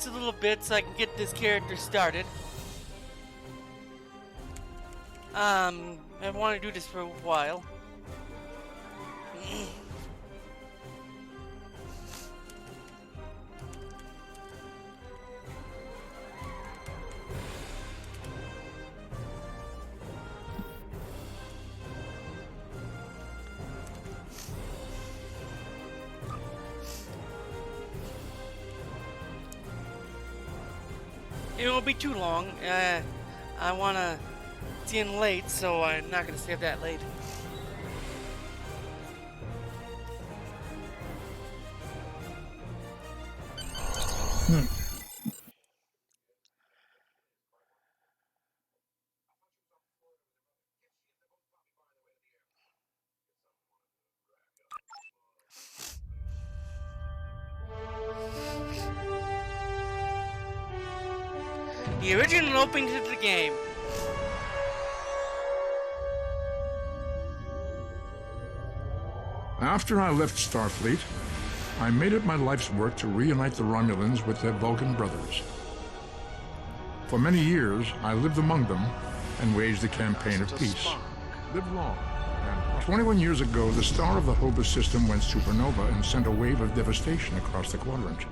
a little bit so I can get this character started. I want to do this for a while. It won't be too long. I wanna. It's in late, so I'm not gonna stay up that late. The original opening to the game. After I left Starfleet, I made it my life's work to reunite the Romulans with their Vulcan brothers. For many years, I lived among them and waged a campaign of peace. Live long. 21 years ago, the star of the Hobus system went supernova and sent a wave of devastation across the quadrant.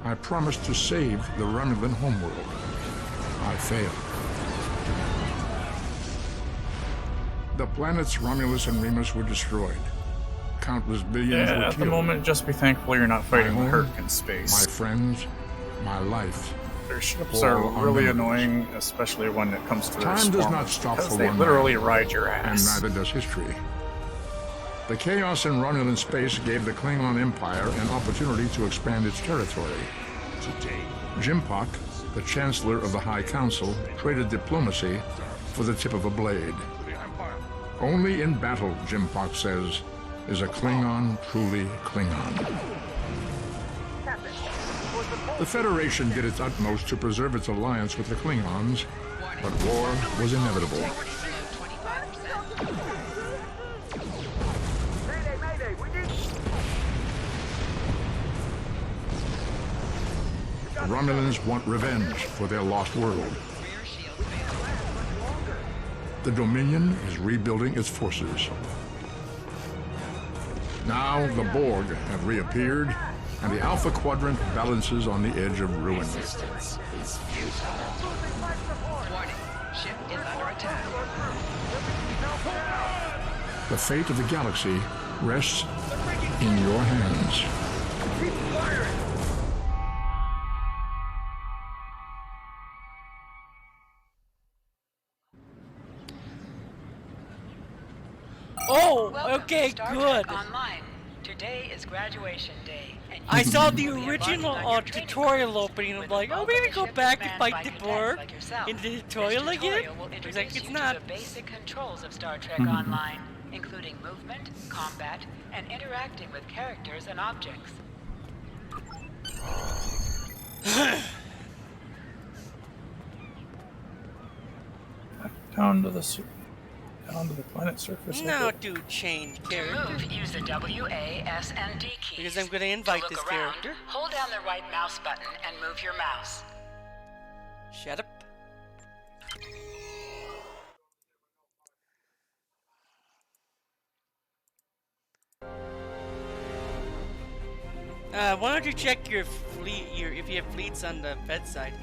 I promised to save the Romulan homeworld. I failed. The planets Romulus and Remus were destroyed. Countless billions were at killed. the moment, just be thankful you're not fighting My the home, Herc in space. My friends, my life. Their ships all are our really memories. annoying, especially when it comes to their Time does swarm, not stop because for they one literally man, ride your and ass. neither does history. The chaos in Romulan space gave the Klingon Empire an opportunity to expand its territory. Today, Jimpak, the Chancellor of the High Council, traded diplomacy for the tip of a blade. Only in battle, Jimpak says, is a Klingon truly Klingon. The Federation did its utmost to preserve its alliance with the Klingons, but war was inevitable. The Romulans want revenge for their lost world. The Dominion is rebuilding its forces. Now the Borg have reappeared, and the Alpha Quadrant balances on the edge of ruin. Resistance is futile. Warning, ship is under attack. The fate of the galaxy rests in your hands. Keep firing! Oh, Welcome okay, to Star good. Trek Online. Today is graduation day, and I saw you the will be original embarking on your training tutorial course opening. I'm with like, the oh, bulk maybe of go ship back is and manned fight by the cadets Borg like yourself. in the This tutorial again. will Looks introduce like it's you not. to the basic controls of Star Trek Online, including movement, combat, and interacting with characters and objects. Down to the planet surface. Now do change To character. move, use the W, A, S, and D keys. Because I'm gonna invite to this look around, character. hold down the right mouse button and move your mouse. Shut up. Why don't you check your fleet, if you have fleets on the Fed side?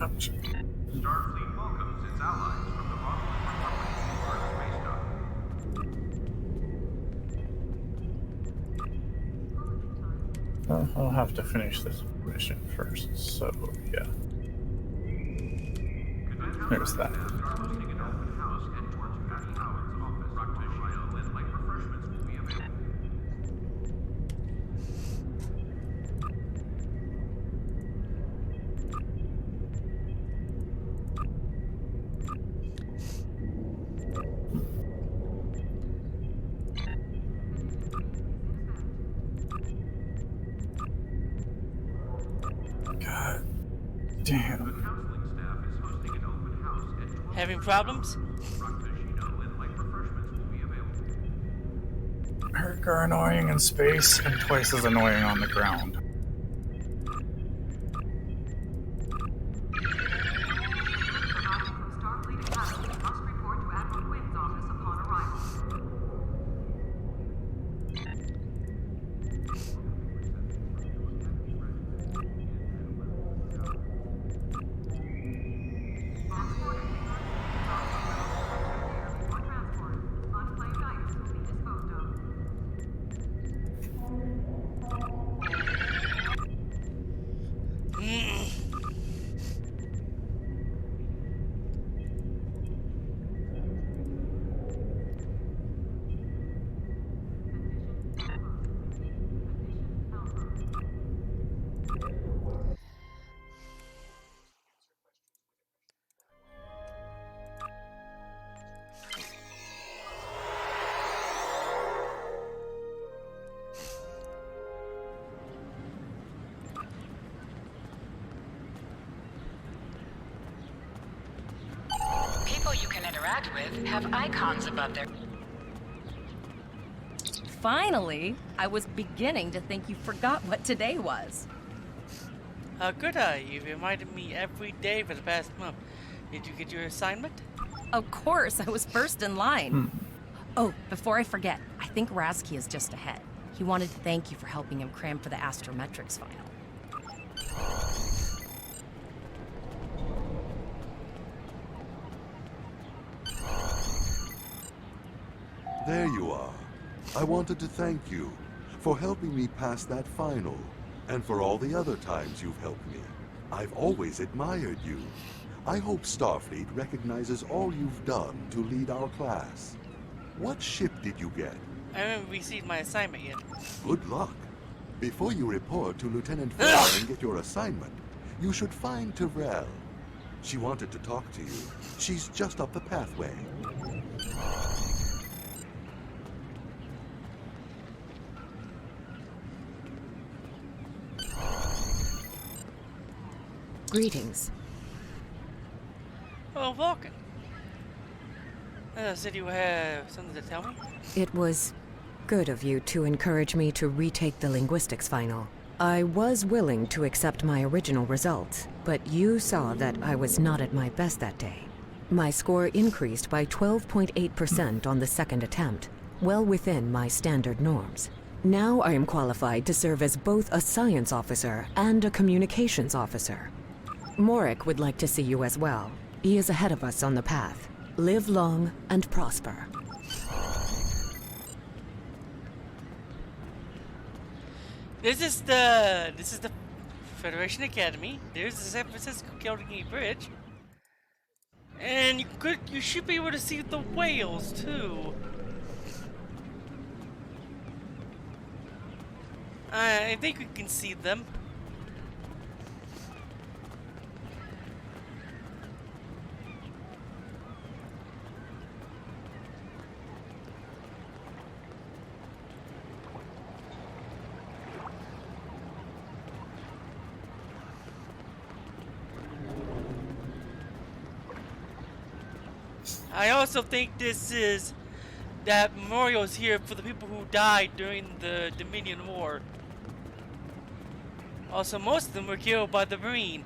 Ouch. Starfleet welcomes its allies from the Romulan Republic for space dock. I'll have to finish this mission first, so yeah. There's that. Are hosting an open house at George Patty Howard's office. Practitioner and light refreshments will be available. God damn. Counseling staff is hosting an open house at 12. Having problems? Practitioner and electric are annoying in space and twice as annoying on the ground. Starfleet Academy must report to Admiral Quinn's office upon arrival. Unclaimed items will be disposed of. People you can interact with have icons above their... Finally! I was beginning to think you forgot what today was. Good eye. You've reminded me every day for the past month. Did you get your assignment? Of course, I was first in line. Oh, before I forget, I think Razki is just ahead. He wanted to thank you for helping him cram for the astrometrics final. There you are. I wanted to thank you for helping me pass that final, and for all the other times you've helped me. I've always admired you. I hope Starfleet recognizes all you've done to lead our class. What ship did you get? I haven't received my assignment yet. Good luck. Before you report to Lieutenant Farrell and get your assignment, you should find Tyrell. She wanted to talk to you. She's just up the pathway. Greetings. Oh, Vulcan. Said you have something to tell me? It was good of you to encourage me to retake the linguistics final. I was willing to accept my original results, but you saw that I was not at my best that day. My score increased by 12.8% on the second attempt, well within my standard norms. Now I am qualified to serve as both a science officer and a communications officer. Morik would like to see you as well. He is ahead of us on the path. Live long and prosper. This is the Federation Academy. There's the San Francisco Golden Gate Bridge. And you should be able to see the whales too. I think we can see them. I also think this is that memorial is here for the people who died during the Dominion War. Also, most of them were killed by the Marine.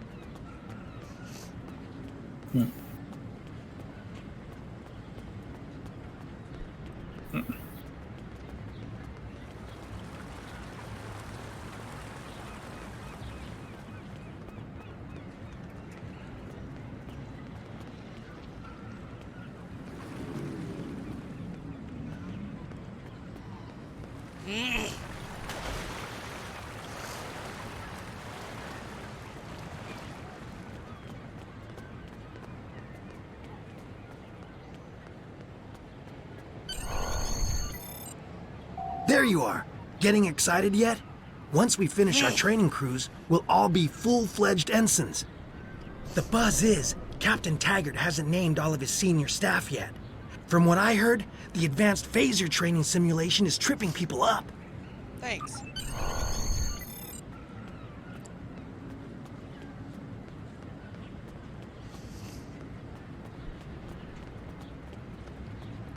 There you are. Getting excited yet? Once we finish our training cruise, we'll all be full-fledged ensigns. The buzz is, Captain Taggart hasn't named all of his senior staff yet. From what I heard, the advanced phaser training simulation is tripping people up. Thanks.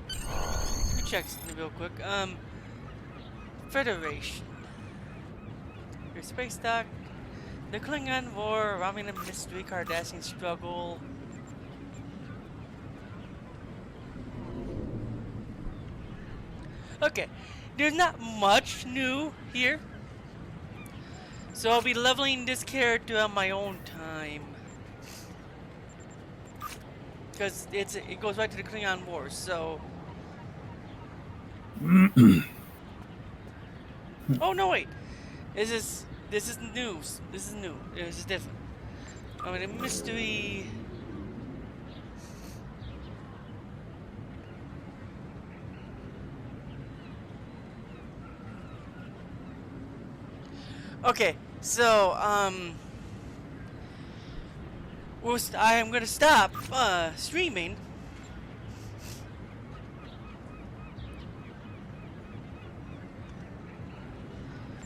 Let me check something real quick. Federation. Your space dock. The Klingon War, Romulan mystery, Cardassian struggle. Okay, there's not much new here. So I'll be leveling this character on my own time. Because it goes right to the Klingon War, so... Oh no wait! This is news. This is new. This is different. I mean, a mystery. Okay, so I am gonna stop streaming.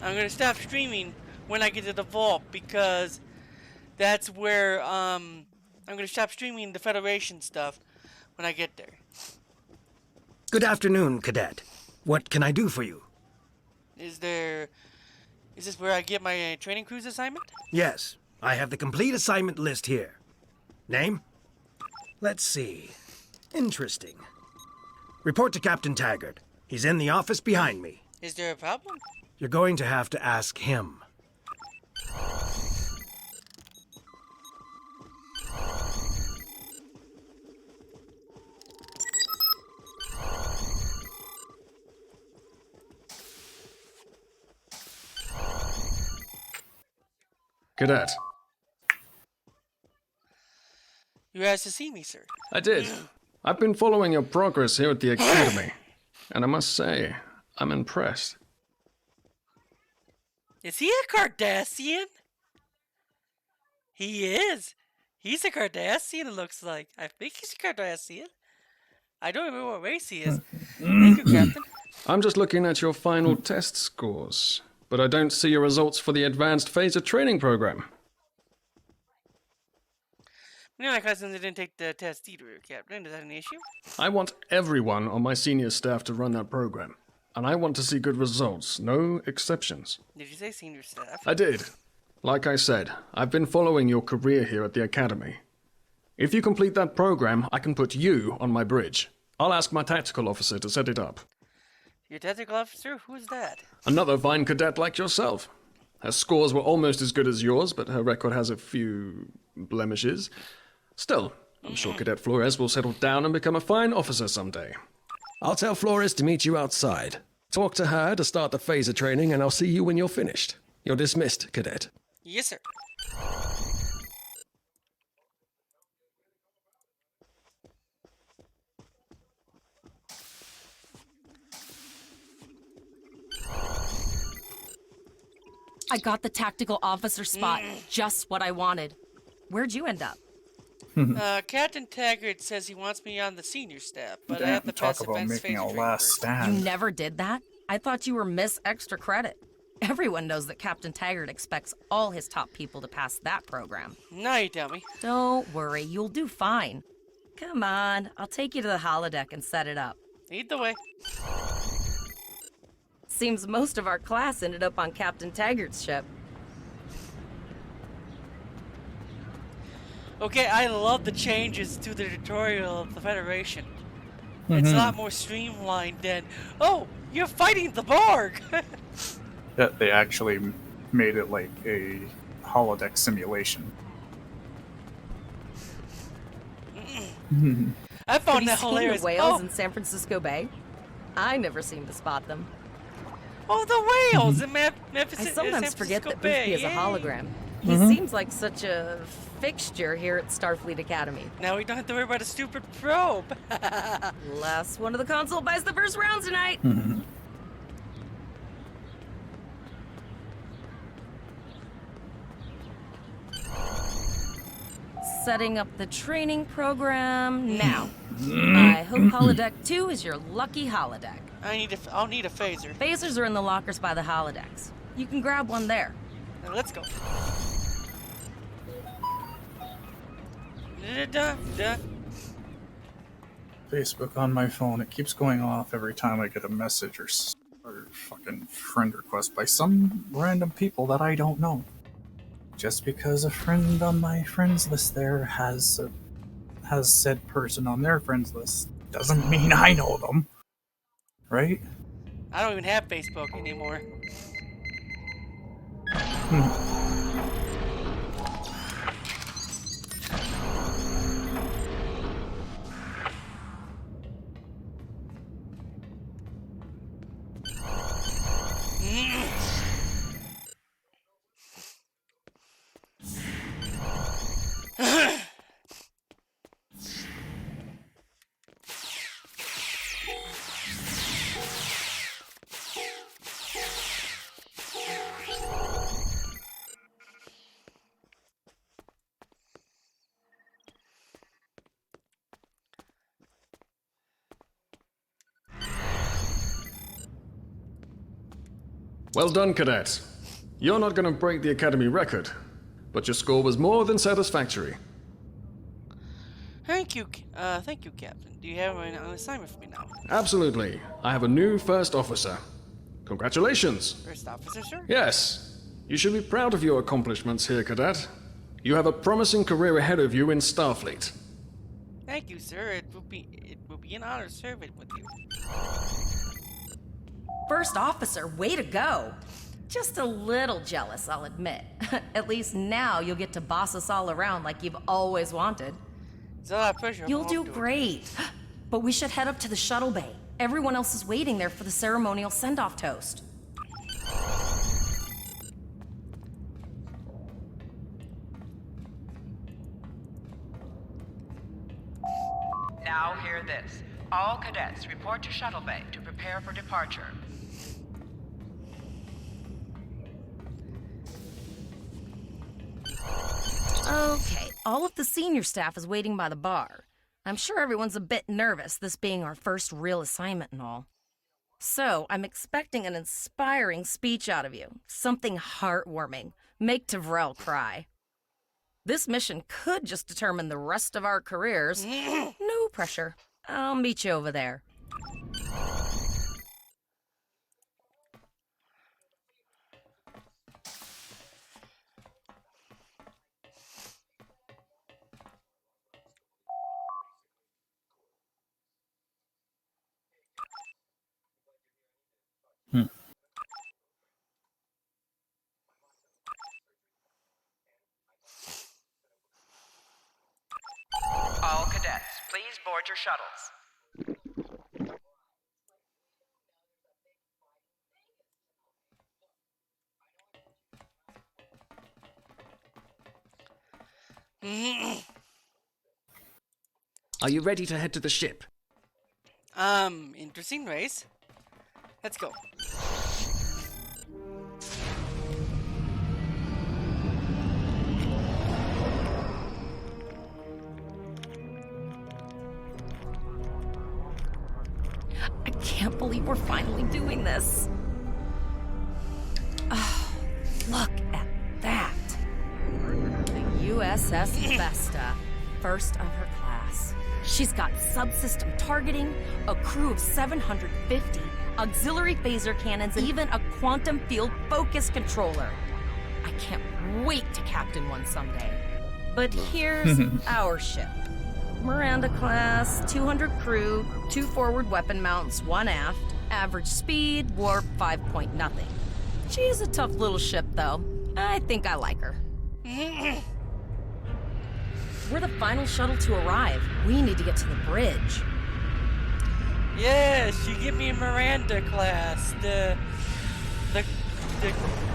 I'm gonna stop streaming when I get to the vault because that's where I'm gonna stop streaming the Federation stuff when I get there. Good afternoon, Cadet. What can I do for you? Is this where I get my training cruise assignment? Yes, I have the complete assignment list here. Name? Let's see. Interesting. Report to Captain Taggart. He's in the office behind me. Is there a problem? You're going to have to ask him. Cadet. You asked to see me, sir. I did. I've been following your progress here at the Academy, and I must say, I'm impressed. Is he a Cardassian? He is. He's a Cardassian, it looks like. I think he's a Cardassian. I don't remember what race he is. Thank you, Captain. I'm just looking at your final test scores, but I don't see your results for the Advanced Phaser Training Program. No, my cousins didn't take the test either, Captain. Is that an issue? I want everyone on my senior staff to run that program, and I want to see good results, no exceptions. Did you say senior staff? I did. Like I said, I've been following your career here at the Academy. If you complete that program, I can put you on my bridge. I'll ask my tactical officer to set it up. Your tactical officer? Who is that? Another fine cadet like yourself. Her scores were almost as good as yours, but her record has a few blemishes. Still, I'm sure Cadet Flores will settle down and become a fine officer someday. I'll tell Flores to meet you outside. Talk to her to start the phaser training, and I'll see you when you're finished. You're dismissed, Cadet. Yes, sir. I got the tactical officer spot. Just what I wanted. Where'd you end up? Captain Taggart says he wants me on the senior staff, but I Damn, have to talk pass about advanced making a phaser training last first. You stand. never did that? I thought you were Miss Extra Credit. Everyone knows that Captain Taggart expects all his top people to pass that program. Now you tell me. Don't worry, you'll do fine. Come on, I'll take you to the holodeck and set it up. Lead the way. Seems most of our class ended up on Captain Taggart's ship. Okay, I love the changes to the tutorial of the Federation. It's a lot more streamlined than, oh, you're fighting the Borg! That they actually made it like a holodeck simulation. I found Have you that seen hilarious. the whales Oh, in San Francisco Bay? I never seem to spot them. oh, the whales in Memphis. I sometimes San forget Francisco that Boothby Bay. is a Yay. hologram. He seems like such a fixture here at Starfleet Academy. Now we don't have to worry about a stupid probe. Last one of the console buys the first round tonight. Setting up the training program now. I hope holodeck 2 is your lucky holodeck. I'll need a phaser. Phasers are in the lockers by the holodecks. You can grab one there. Now let's go. Da-da-da. Facebook on my phone, it keeps going off every time I get a message or fucking friend request by some random people that I don't know. Just because a friend on my friends list there has said person on their friends list doesn't mean I know them, right? I don't even have Facebook anymore. Well done, cadet. You're not going to break the Academy record, but your score was more than satisfactory. Thank you, Captain. Do you have an assignment for me now? Absolutely. I have a new first officer. Congratulations. First officer, sir? Yes. You should be proud of your accomplishments here, cadet. You have a promising career ahead of you in Starfleet. Thank you, sir. It will be an honor serving with you. First officer, way to go. Just a little jealous, I'll admit. At least now you'll get to boss us all around like you've always wanted. It's a lot of pressure. You'll do great. But we should head up to the shuttle bay. Everyone else is waiting there for the ceremonial send-off toast. Now hear this. All cadets report to shuttle bay to prepare for departure. Okay, all of the senior staff is waiting by the bar. I'm sure everyone's a bit nervous, this being our first real assignment and all. So, I'm expecting an inspiring speech out of you. Something heartwarming. Make Tavrel cry. This mission could just determine the rest of our careers. No pressure. I'll meet you over there. All cadets, please board your shuttles. Are you ready to head to the ship? Interesting race. Let's go. I can't believe we're finally doing this. Oh, look at that. The USS Vesta, first of her class. She's got subsystem targeting, a crew of 750, auxiliary phaser cannons, and even a quantum field focus controller. I can't wait to captain one someday. But here's our ship. Miranda class, 200 crew, 2 forward weapon mounts, 1 aft, average speed, warp 5 nothing. She's a tough little ship, though. I think I like her. We're the final shuttle to arrive. We need to get to the bridge. Yes, you give me Miranda class, the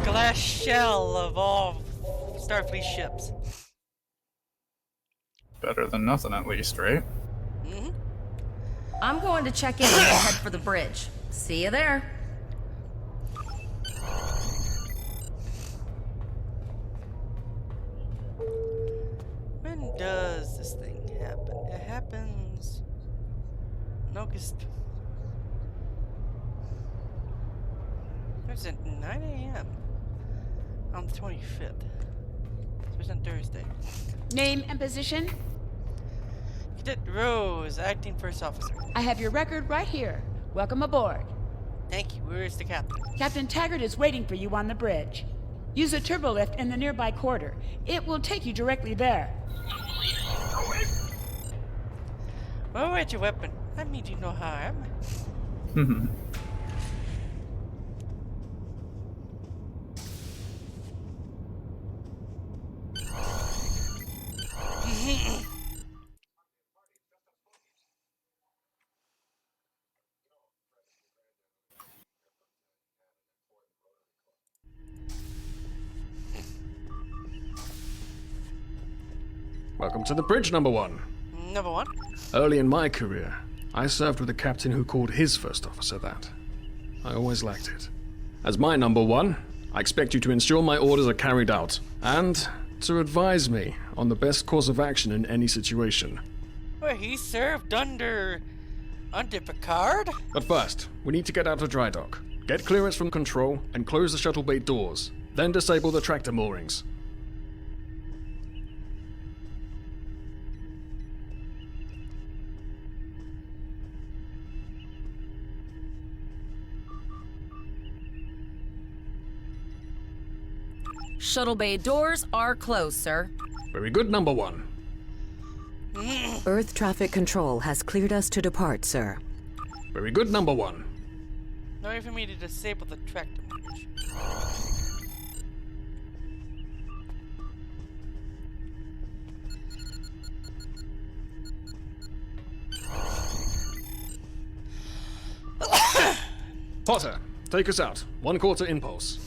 glass shell of all Starfleet ships. Better than nothing, at least, right? I'm going to check in and we'll head for the bridge. See you there. When does this thing happen? It happens in August. It's at 9 a.m. on the 25th. So it's on Thursday. Name and position? Cadet Rose, acting first officer. I have your record right here. Welcome aboard. Thank you. Where is the captain? Captain Taggart is waiting for you on the bridge. Use a turbo lift in the nearby corridor. It will take you directly there. Well, where's your weapon? I mean you no harm. Welcome to the bridge, number one. Number one. Early in my career, I served with a captain who called his first officer that. I always lacked it. As my number one, I expect you to ensure my orders are carried out, and to advise me on the best course of action in any situation. Well, he served under Picard? But first, we need to get out of dry dock, get clearance from control, and close the shuttle bay doors. Then disable the tractor moorings. Shuttle bay doors are closed, sir. Very good, number one. Earth traffic control has cleared us to depart, sir. Very good, number one. No way for me to disable the tractor mortgage. Potter, take us out. 1/4 impulse.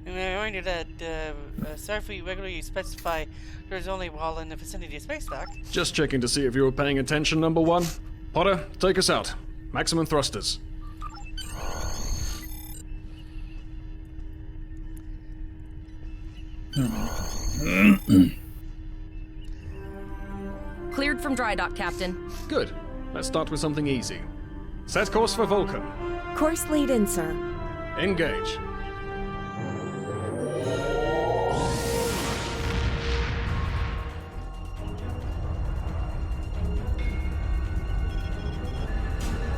And I remind you that Starfleet regularly specify there's only while in the vicinity of space dock. Just checking to see if you were paying attention, number one. Potter, take us out. Maximum thrusters. Cleared from dry dock, Captain. Good. Let's start with something easy. Set course for Vulcan. Course lead in, sir. Engage.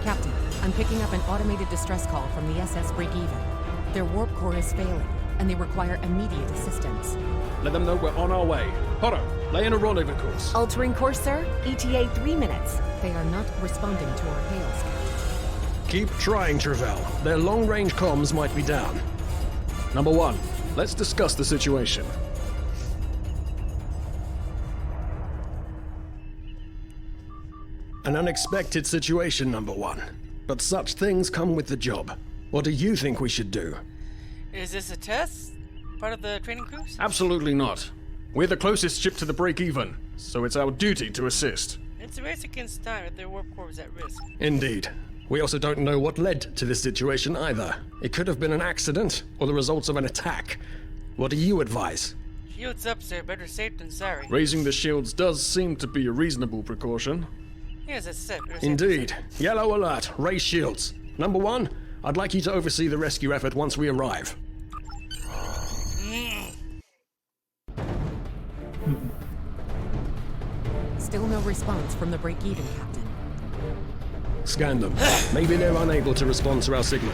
Captain, I'm picking up an automated distress call from the SS Break-Even. Their warp core is failing, and they require immediate assistance. Let them know we're on our way. Potter, lay in a rendezvous course. Altering course, sir. ETA 3 minutes. They are not responding to our hails, Captain. Keep trying, Travell. Their long-range comms might be down. Number one, let's discuss the situation. An unexpected situation, number one. But such things come with the job. What do you think we should do? Is this a test? Part of the training cruise? Absolutely not. We're the closest ship to the break-even, so it's our duty to assist. It's a race against time if their warp core is at risk. Indeed. We also don't know what led to this situation either. It could have been an accident, or the results of an attack. What do you advise? Shields up, sir. Better safe than sorry. Raising the shields does seem to be a reasonable precaution. Yes, that's it. Indeed. Yellow alert. Raise shields. Number one, I'd like you to oversee the rescue effort once we arrive. Still no response from the Break-Even, Captain. Scan them. Maybe they're unable to respond to our signal.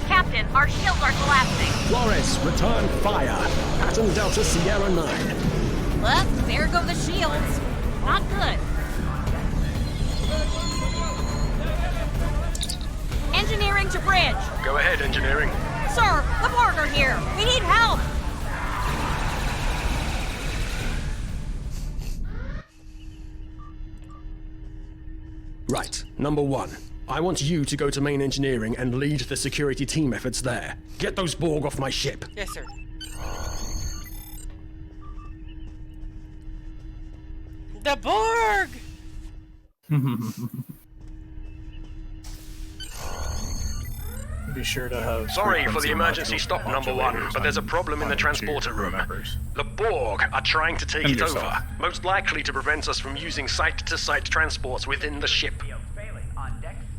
Captain, our shields are collapsing. Flores, return fire. Pattern Delta Sierra 9. Well, there go the shields. Not good. Engineering to bridge. Go ahead, engineering. Sir, the Borg are here. We need help. Right. Number one. I want you to go to main engineering and lead the security team efforts there. Get those Borg off my ship. Yes, sir. The Borg! Be sure to have. Sorry for the emergency stop, number one, but there's a problem in the transporter room. The Borg are trying to take it over, most likely to prevent us from using site-to-site transports within the ship.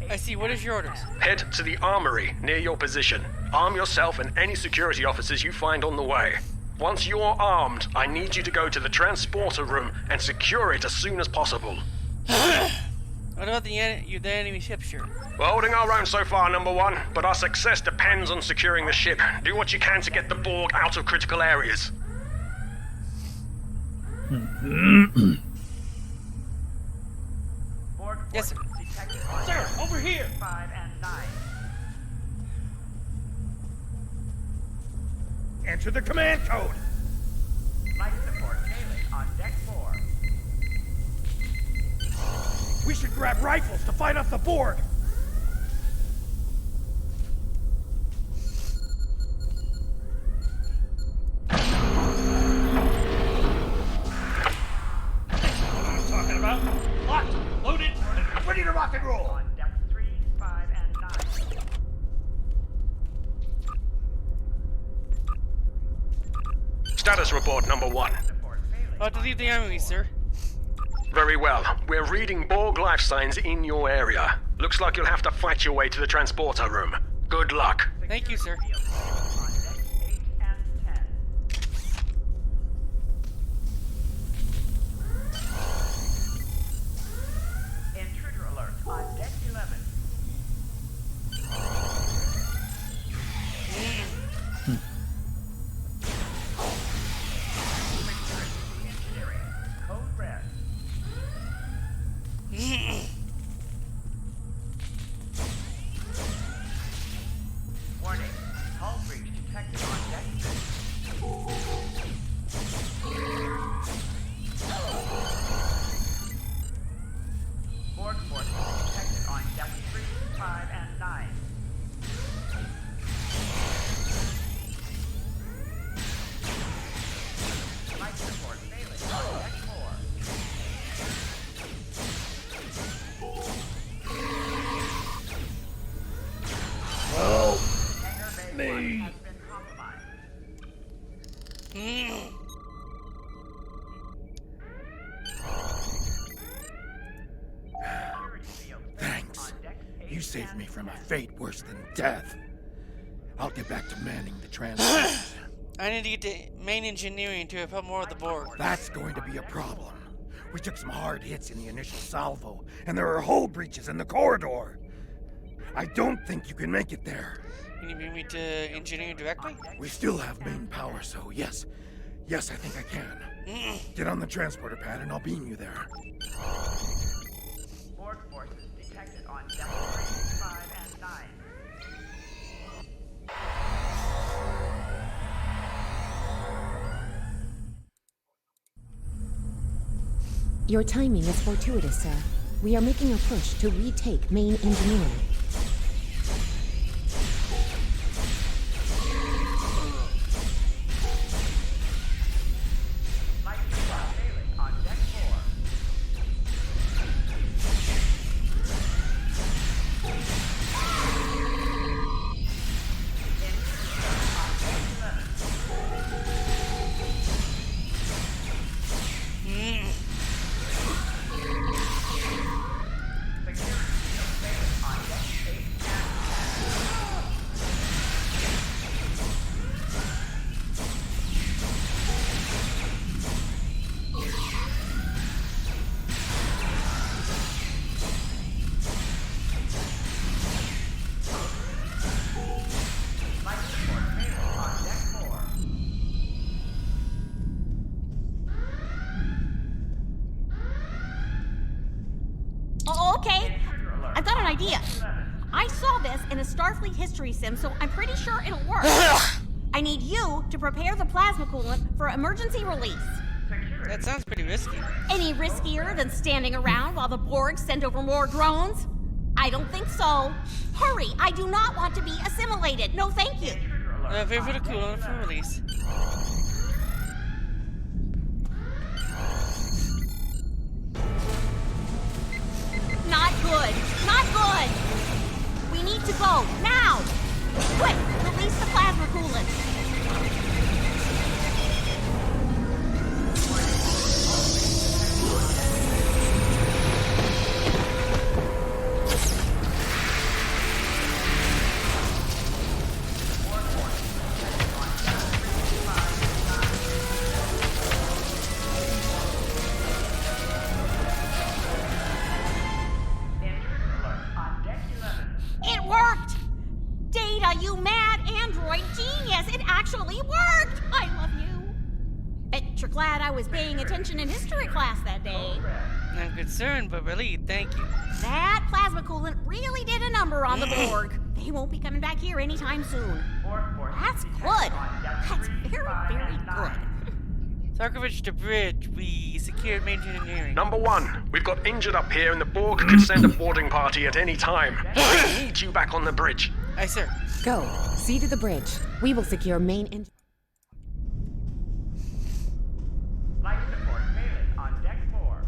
I see. What is your orders? Head to the armory near your position. Arm yourself and any security officers you find on the way. Once you're armed, I need you to go to the transporter room and secure it as soon as possible. What about the enemy ship, sure? We're holding our own so far, number one, but our success depends on securing the ship. Do what you can to get the Borg out of critical areas. Yes, sir. Sir, over here! 5 and 9. Enter the command code. Life support failing on deck 4. We should grab rifles to fight off the Borg. Talking about locked, loaded, and ready to rock and roll. On deck 3, 5, and 9. Status report, number one. To leave the army, sir. Very well. We're reading Borg life signs in your area. Looks like you'll have to fight your way to the transporter room. Good luck. Thank you, sir. Intruder alert on deck 11. Engineering. Code red. Warning. Hull breach detected on deck 6. Borg forces detected on deck 3, 5, and 9. Life support failing on deck 4. Help Hangar Bay me. 1 has been compromised. Thanks. You saved me from a fate worse than death. I'll get back to manning the transport. I need to get to main engineering to help more of the Borg. That's going to be a problem. We took some hard hits in the initial salvo, and there are hull breaches in the corridor. I don't think you can make it there. Can you bring me to engineering directly? We still have main power, so yes. Yes, I think I can. Get on the transporter pad and I'll beam you there. Borg forces detected on deck 3, 5, and 9. Your timing is fortuitous, sir. We are making a push to retake main engineering. Life support failing on deck Oh, okay. I've got an idea. I saw this in a Starfleet history sim, so I'm pretty sure it'll work. I need you to prepare the plasma coolant for emergency release. That sounds pretty risky. Any riskier than standing around while the Borg send over more drones? I don't think so. Hurry, I do not want to be assimilated. No, thank you. Pay for the coolant for release. Not good. Not good. We need to go now. Quick, release the plasma coolant. mentioned in history class that day. I'm concerned, but really, thank you. That plasma coolant really did a number on the Borg. They won't be coming back here anytime soon. That's good. That's very, very good. Sarkovich to bridge. We secured main engineering. Number 1, we've got injured up here and the Borg could send a boarding party at any time. I need you back on the bridge. Aye, sir. Go. See to the bridge. We will secure main engine. Life support failing on deck 4.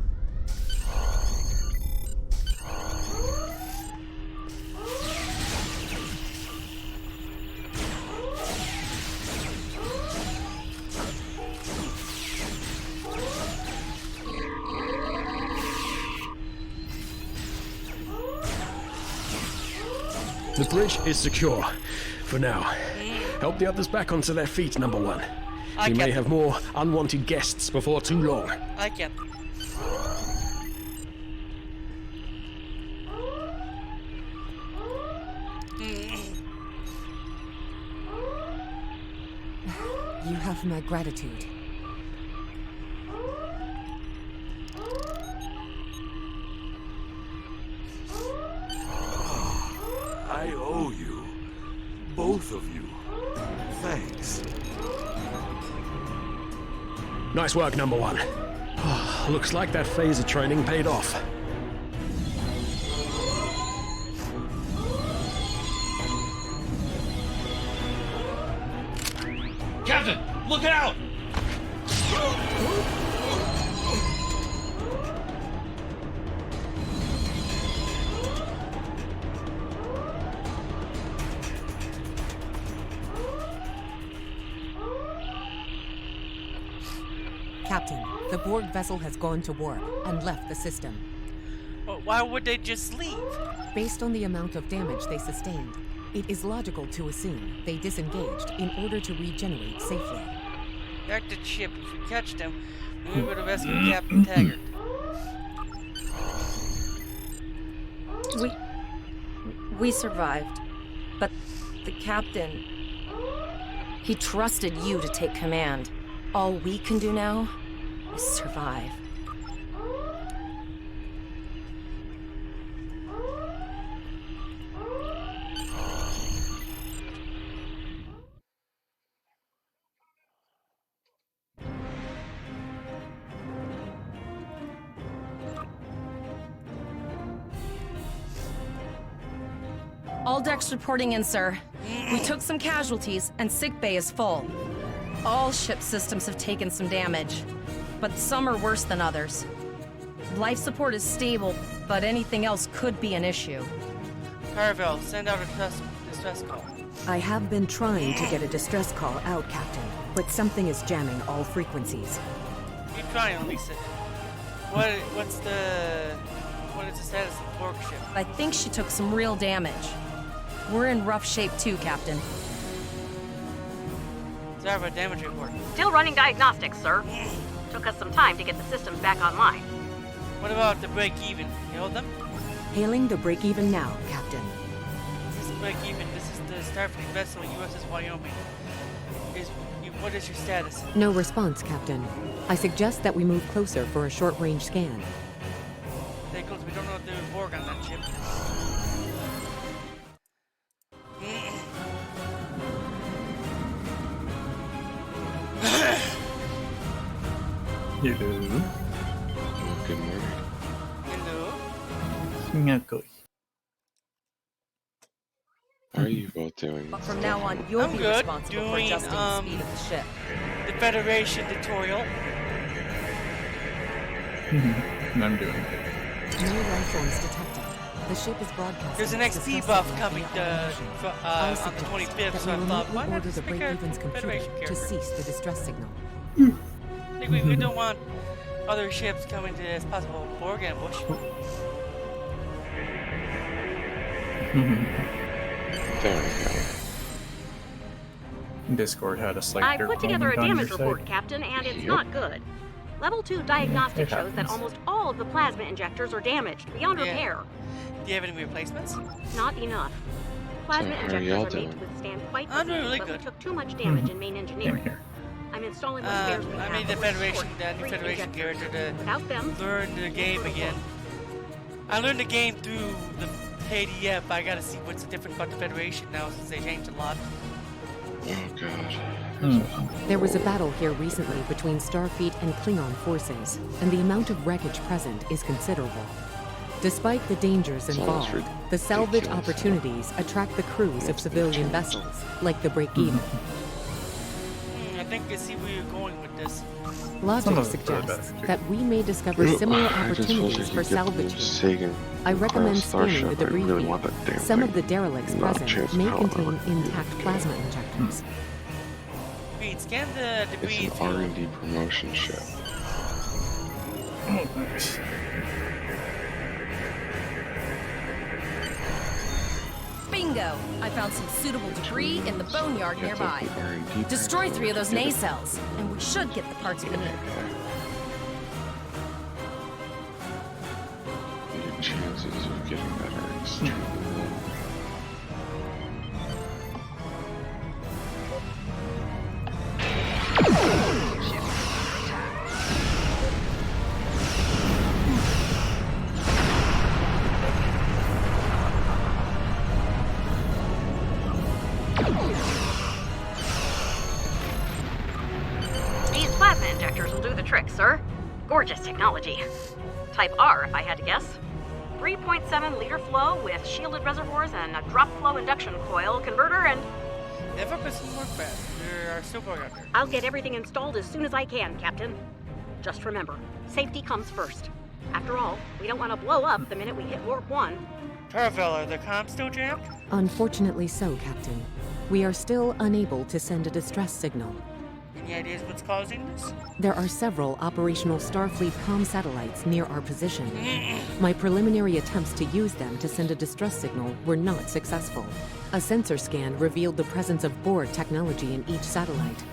The bridge is secure. For now. Help the others back onto their feet, number 1. We may have more unwanted guests before too long. I can. You have my gratitude. I owe you. Both of you. Thanks. Nice work, number 1. Looks like that phaser training paid off. Captain, look out! Captain, the Borg vessel has gone to warp and left the system. Well, why would they just leave? Based on the amount of damage they sustained, it is logical to assume they disengaged in order to regenerate safely. Back to ship. If we catch them, we would have rescued Captain Taggart. We survived. But the captain... He trusted you to take command. All we can do now is survive. All decks reporting in, sir. We took some casualties, and sickbay is full. All ship systems have taken some damage, but some are worse than others. Life support is stable, but anything else could be an issue. Carvel, send out a distress call. I have been trying to get a distress call out, Captain, but something is jamming all frequencies. Keep trying, Lisa. What is the status of the Borg ship? I think she took some real damage. We're in rough shape too, Captain. Zarva, damage report. Still running diagnostics, sir. Took us some time to get the systems back online. What about the break-even? You hold them? Hailing the break-even now, Captain. This is break-even. This is the Starfleet vessel, USS Wyoming. What is your status? No response, Captain. I suggest that we move closer for a short-range scan. Stay close. We don't know if there's Borg on that ship. Hello. Good morning. Hello. Singakoi. How are you both doing? But from now on, you'll be good. responsible for adjusting the speed of the ship. The Federation tutorial. I'm doing good. No life forms detected. The ship is broadcasting. There's an XP buff coming on the 25th, so I thought, why not order the just pick a break-even's computer Federation to character? cease the distress signal. I think we don't want other ships coming to this possible Borg ambush. There we go. Discord had a slight I put together a damage report, side. Captain, and it's not good. Level 2 diagnostic shows that almost all of the plasma injectors are damaged, beyond repair. Do you have any replacements? Not enough. Plasma So how are y'all injectors are made doing? to withstand quite I'm the doing heat, really but we good. took too much damage in main engineering. I'm installing what spares we have. I made the Federation, the new Federation character to learn the game again. I learned the game through the KDF. I gotta see what's different about the Federation now since they changed a lot. Oh god. There was a battle here recently between Starfleet and Klingon forces, and the amount of wreckage present is considerable. Despite the dangers involved, the salvage opportunities attract the crews of civilian vessels, like the Break-Even. I think I see where you're going with this. Logic suggests that we may discover similar opportunities for salvaging. I recommend scanning the debris field. Some of the derelicts present may contain intact plasma injectors. Wait, scan the debris It's an R&D promotion ship. Oh, nice. Bingo! I found some suitable debris in the boneyard nearby. Destroy 3 of those nacelles, and we should get the parts we need. Your chances of getting that are extremely low. These plasma injectors will do the trick, sir. Gorgeous technology. Type R, if I had to guess. 3.7 liter flow with shielded reservoirs and a drop flow induction coil converter and... Never put some more fast. There are still going under. I'll get everything installed as soon as I can, Captain. Just remember, safety comes first. After all, we don't want to blow up the minute we hit Warp 1. Caravel, are the comms still jammed? Unfortunately so, Captain. We are still unable to send a distress signal. Any ideas what's causing this? There are several operational Starfleet comm satellites near our position. My preliminary attempts to use them to send a distress signal were not successful. A sensor scan revealed the presence of Borg technology in each satellite,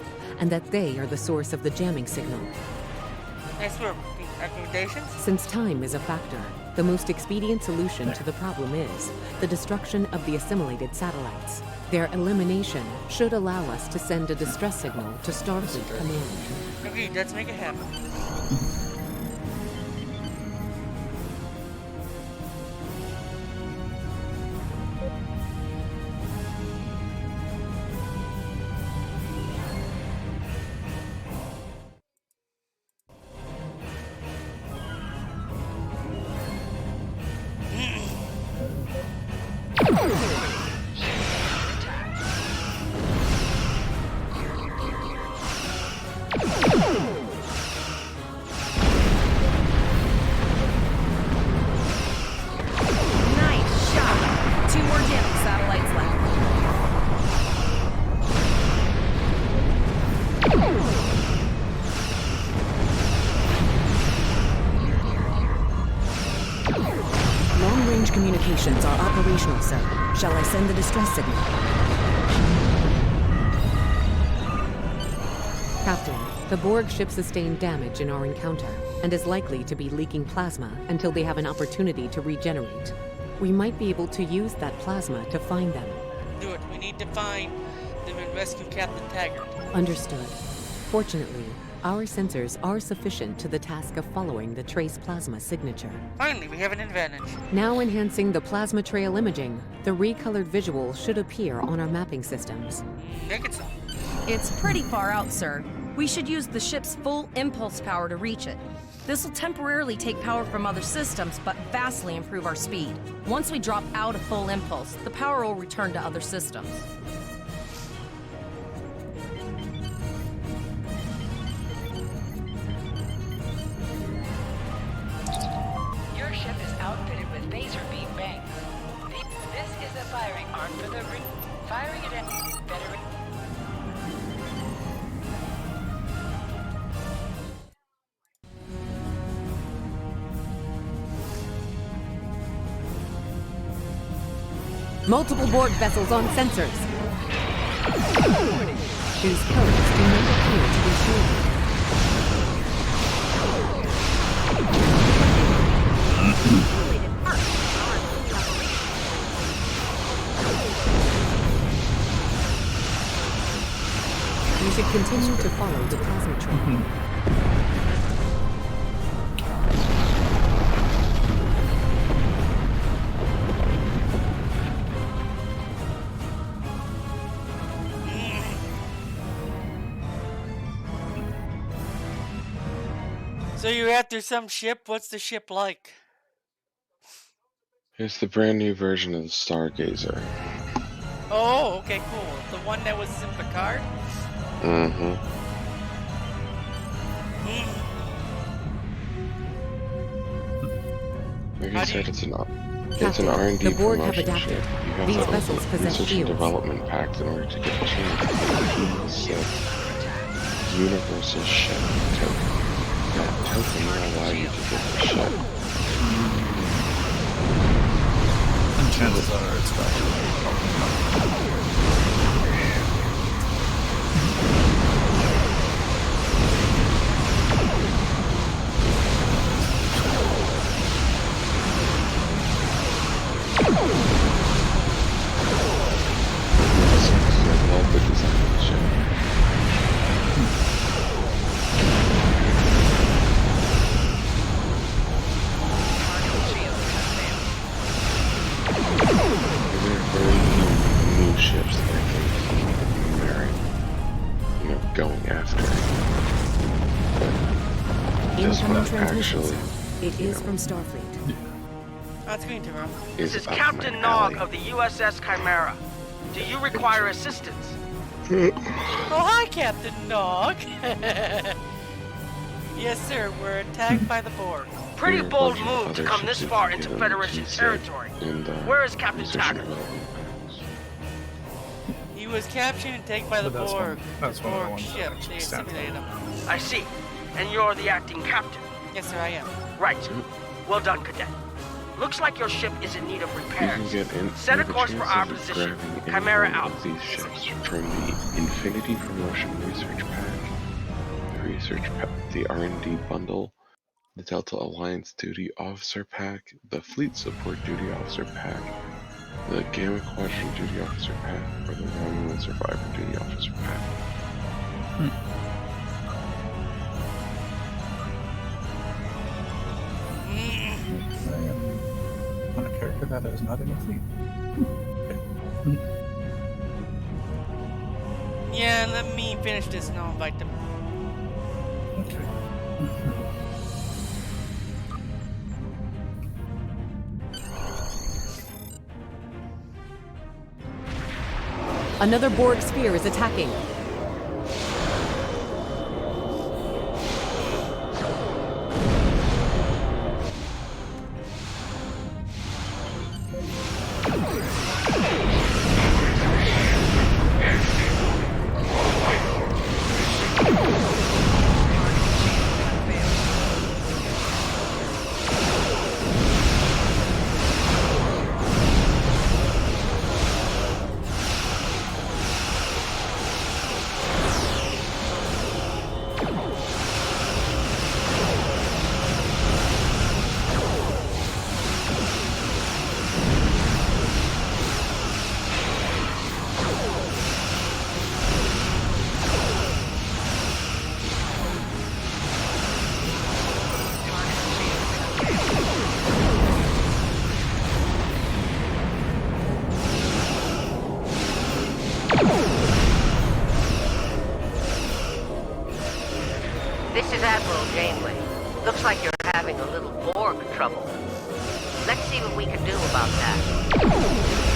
and that they are the source of the jamming signal. Next for recommendations? Since time is a factor, the most expedient solution to the problem is the destruction of the assimilated satellites. Their elimination should allow us to send a distress signal to Starfleet Command. Okay, let's make it happen. Nice shot! 2 more jamming satellites left. Long-range communications are operational, sir. Shall I send the distress signal? Captain, the Borg ship sustained damage in our encounter and is likely to be leaking plasma until they have an opportunity to regenerate. We might be able to use that plasma to find them. Do it. We need to find them and rescue Captain Taggart. Understood. Fortunately, our sensors are sufficient to the task of following the trace plasma signature. Finally, we have an advantage. Now enhancing the plasma trail imaging, the recolored visual should appear on our mapping systems. Make it so. It's pretty far out, sir. We should use the ship's full impulse power to reach it. This will temporarily take power from other systems, but vastly improve our speed. Once we drop out of full impulse, the power will return to other systems. Your ship is outfitted with phaser beam banks. This is a firing arm for the firing it at better. Multiple Borg vessels on sensors. These codes do not appear to be shielded. Continue to follow the plasma trail. So you're after some ship? What's the ship like? It's the brand new version of the Stargazer. Oh, okay, cool. The one that was in Picard? Mm-hmm. Like I said, it's an R&D the Borg have promotion adapted. ship. You have These to vessels open possess research and shields. development packs in order to get the chance. It's a universal ship token. That token will allow you to get the ship. And chances are it's probably I love the design of the ship. There are very few new ships that I think merit, going after. But this Incoming one transmission, actually sir. It is from Starfleet. That's going to run. This is up Captain my Nog alley. of the USS Chimera. Do you require assistance? Oh, hi, Captain Nog. Yes, sir. We're attacked by the Borg. Pretty There are a bold bunch of move to other come ships this you far can into get on Federation GZ territory. in the Where is Captain research and Taggart? development packs. He was captured and taken by the But that's Borg. that's one of the Borg ones that ship. actually They stand assimilated him. I see. And you're the acting captain. Yes, sir, I am. Right. Well done, Cadet. Looks like your ship is in need of You repairs. can get in Set a the course for our chances of position. grabbing any Chimera one out. of these ships from the Infinity Promotion Research Pack, the the R&D Bundle, the Delta Alliance Duty Officer Pack, the Fleet Support Duty Officer Pack, the Gamma Quadrant Duty Officer Pack, or the Romulan Survivor Duty Officer Pack. on a character that is not in a fleet. Yeah, let me finish this and I'll invite them. Okay. Another Borg sphere is attacking. This is Admiral Janeway. Looks like you're having a little Borg trouble. Let's see what we can do about that.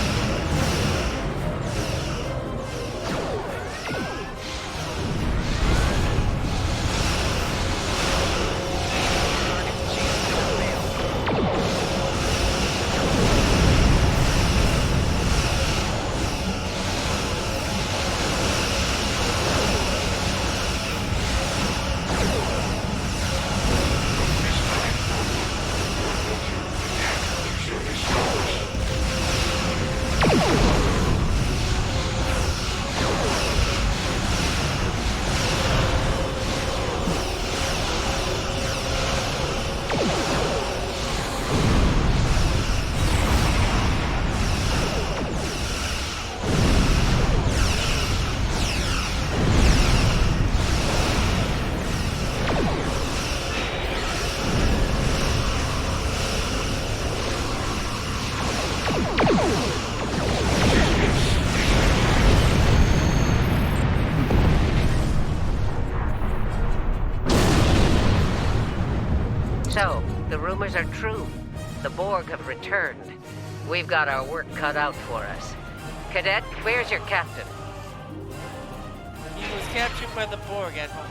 are true. The Borg have returned. We've got our work cut out for us. Cadet, where's your captain? He was captured by the Borg, Admiral.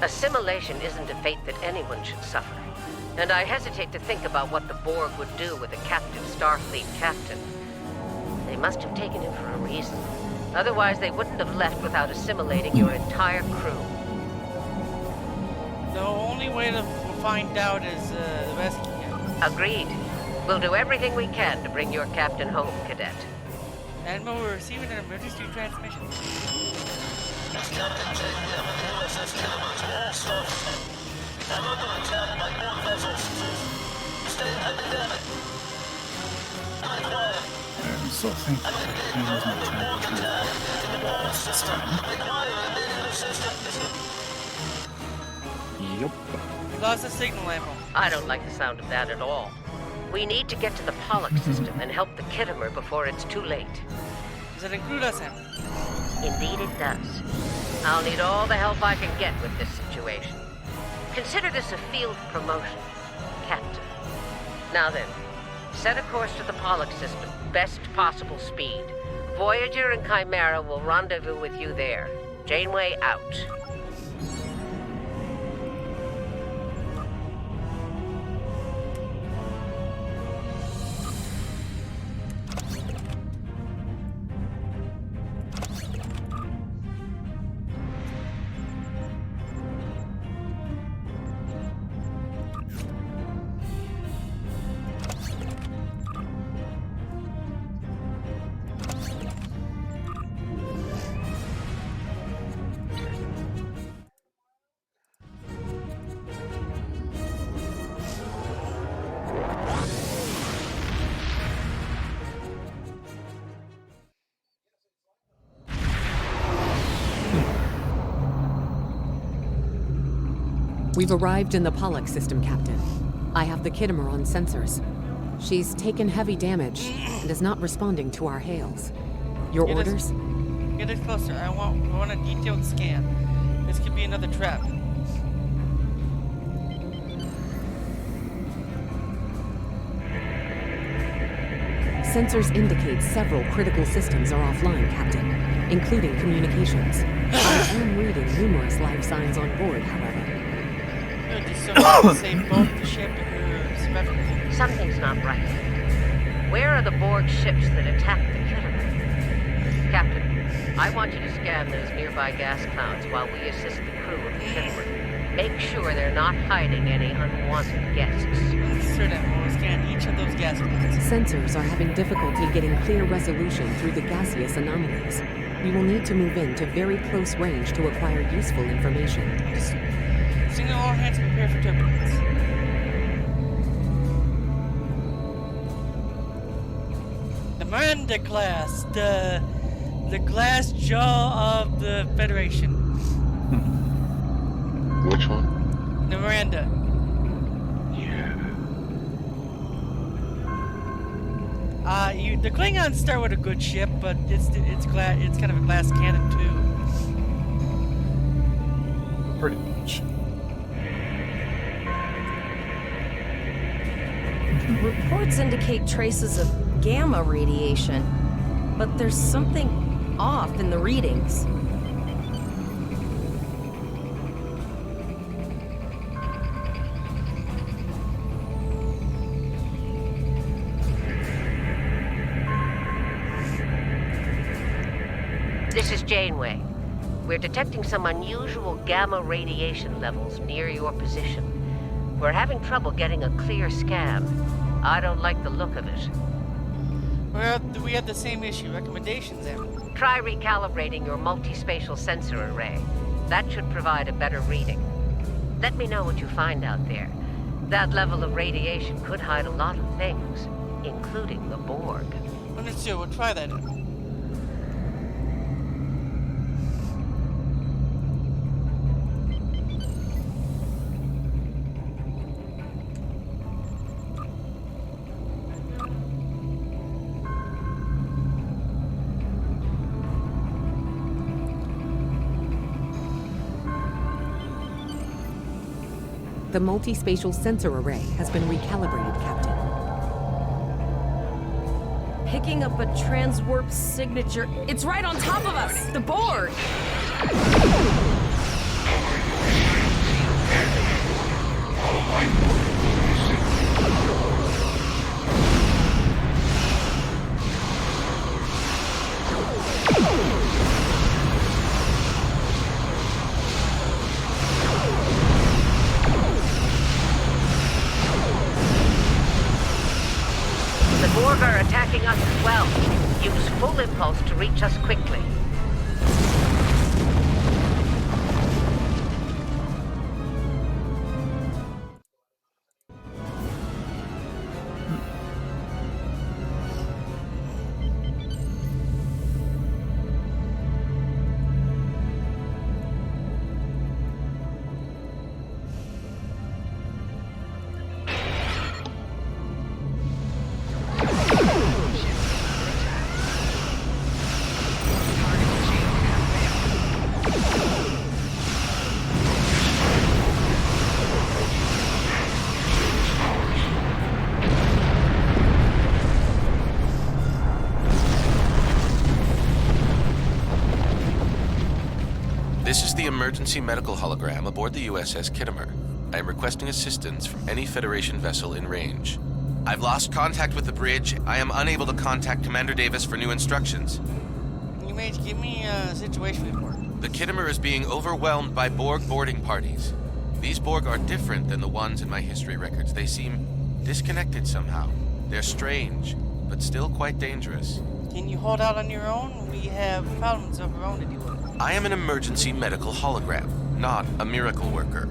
Assimilation isn't a fate that anyone should suffer. And I hesitate to think about what the Borg would do with a captive Starfleet captain. They must have taken him for a reason. Otherwise, they wouldn't have left without assimilating your entire crew. The only way to find out is rescue him. Agreed. We'll do everything we can to bring your captain home, Cadet. Admiral, we're receiving an emergency transmission. I'm so thankful that he wasn't trying to do this time. Yep. Lost the signal, Admiral. I don't like the sound of that at all. We need to get to the Pollux system and help the Kittimer before it's too late. Does it include us, Admiral? Indeed it does. I'll need all the help I can get with this situation. Consider this a field promotion, Captain. Now then, set a course to the Pollux system, best possible speed. Voyager and Chimera will rendezvous with you there. Janeway out. We've arrived in the Pollux system, Captain. I have the Kittimer on sensors. She's taken heavy damage and is not responding to our hails. Your orders? Get it closer. I want a detailed scan. This could be another trap. Sensors indicate several critical systems are offline, Captain, including communications. I am reading numerous life signs on board, however. Save both the ship and her. Something's not right. Where are the Borg ships that attacked the Kittimer? Captain, I want you to scan those nearby gas clouds while we assist the crew of the Kittimer. Make sure they're not hiding any unwanted guests. Sir, then we'll scan each of those gas clouds. Sensors are having difficulty getting clear resolution through the gaseous anomalies. We will need to move in to very close range to acquire useful information. Signal all hands prepare for turbulence. The Miranda class, the glass jaw of the Federation. Which one? The Miranda. Yeah. The Klingons start with a good ship, but it's kind of a glass cannon too. Pretty much. Reports indicate traces of gamma radiation, but there's something off in the readings. This is Janeway. We're detecting some unusual gamma radiation levels near your position. We're having trouble getting a clear scan. I don't like the look of it. Well, we had the same issue. Recommendations, Em. Try recalibrating your multispatial sensor array. That should provide a better reading. Let me know what you find out there. That level of radiation could hide a lot of things, including the Borg. Understood. We'll try that. The multi-spatial sensor array has been recalibrated, Captain. Picking up a transwarp signature. It's right on top of us! The Borg! The Borg are attacking us as well. Use full impulse to reach us quickly. This is the emergency medical hologram aboard the USS Kittimer. I am requesting assistance from any Federation vessel in range. I've lost contact with the bridge. I am unable to contact Commander Davis for new instructions. You may give me a situation report. The Kittimer is being overwhelmed by Borg boarding parties. These Borg are different than the ones in my history records. They seem disconnected somehow. They're strange, but still quite dangerous. Can you hold out on your own? We have problems of our own to deal with. I am an emergency medical hologram, not a miracle worker.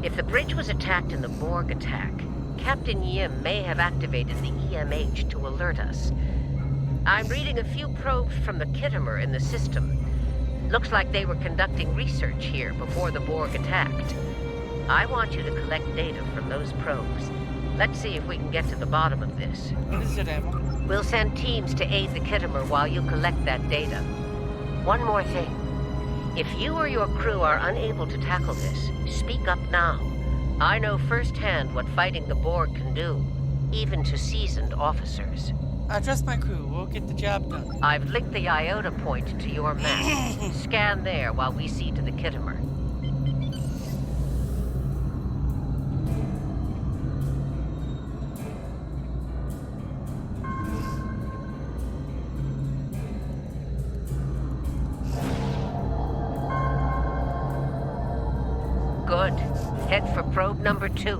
If the bridge was attacked in the Borg attack, Captain Yim may have activated the EMH to alert us. I'm reading a few probes from the Kittimer in the system. Looks like they were conducting research here before the Borg attacked. I want you to collect data from those probes. Let's see if we can get to the bottom of this. What is it, Emma? We'll send teams to aid the Kittimer while you collect that data. One more thing. If you or your crew are unable to tackle this, speak up now. I know firsthand what fighting the Borg can do, even to seasoned officers. I trust my crew. We'll get the job done. I've linked the iota point to your map. Scan there while we see to the Kittimer. Good. Head for probe number 2.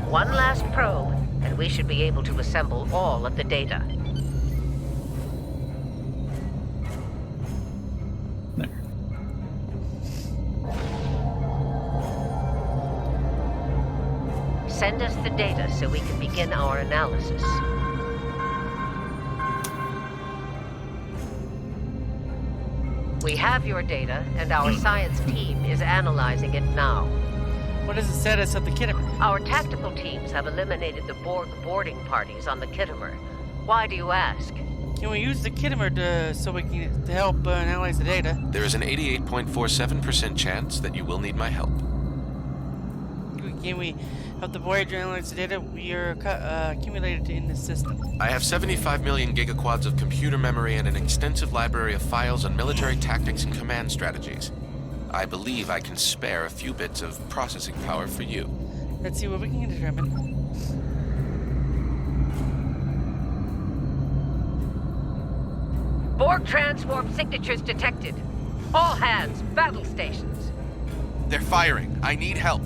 One last probe, and we should be able to assemble all of the data. Send us the data so we can begin our analysis. We have your data, and our science team is analyzing it now. What is the status of the Kittimer? Our tactical teams have eliminated the Borg boarding parties on the Kittimer. Why do you ask? Can we use the Kittimer to help analyze the data? There is an 88.47% chance that you will need my help. Can we help the Voyager analyze the data we are accumulated in the system? I have 75 million gigaquads of computer memory and an extensive library of files on military tactics and command strategies. I believe I can spare a few bits of processing power for you. Let's see what we can determine. Borg transwarp signatures detected. All hands, battle stations. They're firing. I need help.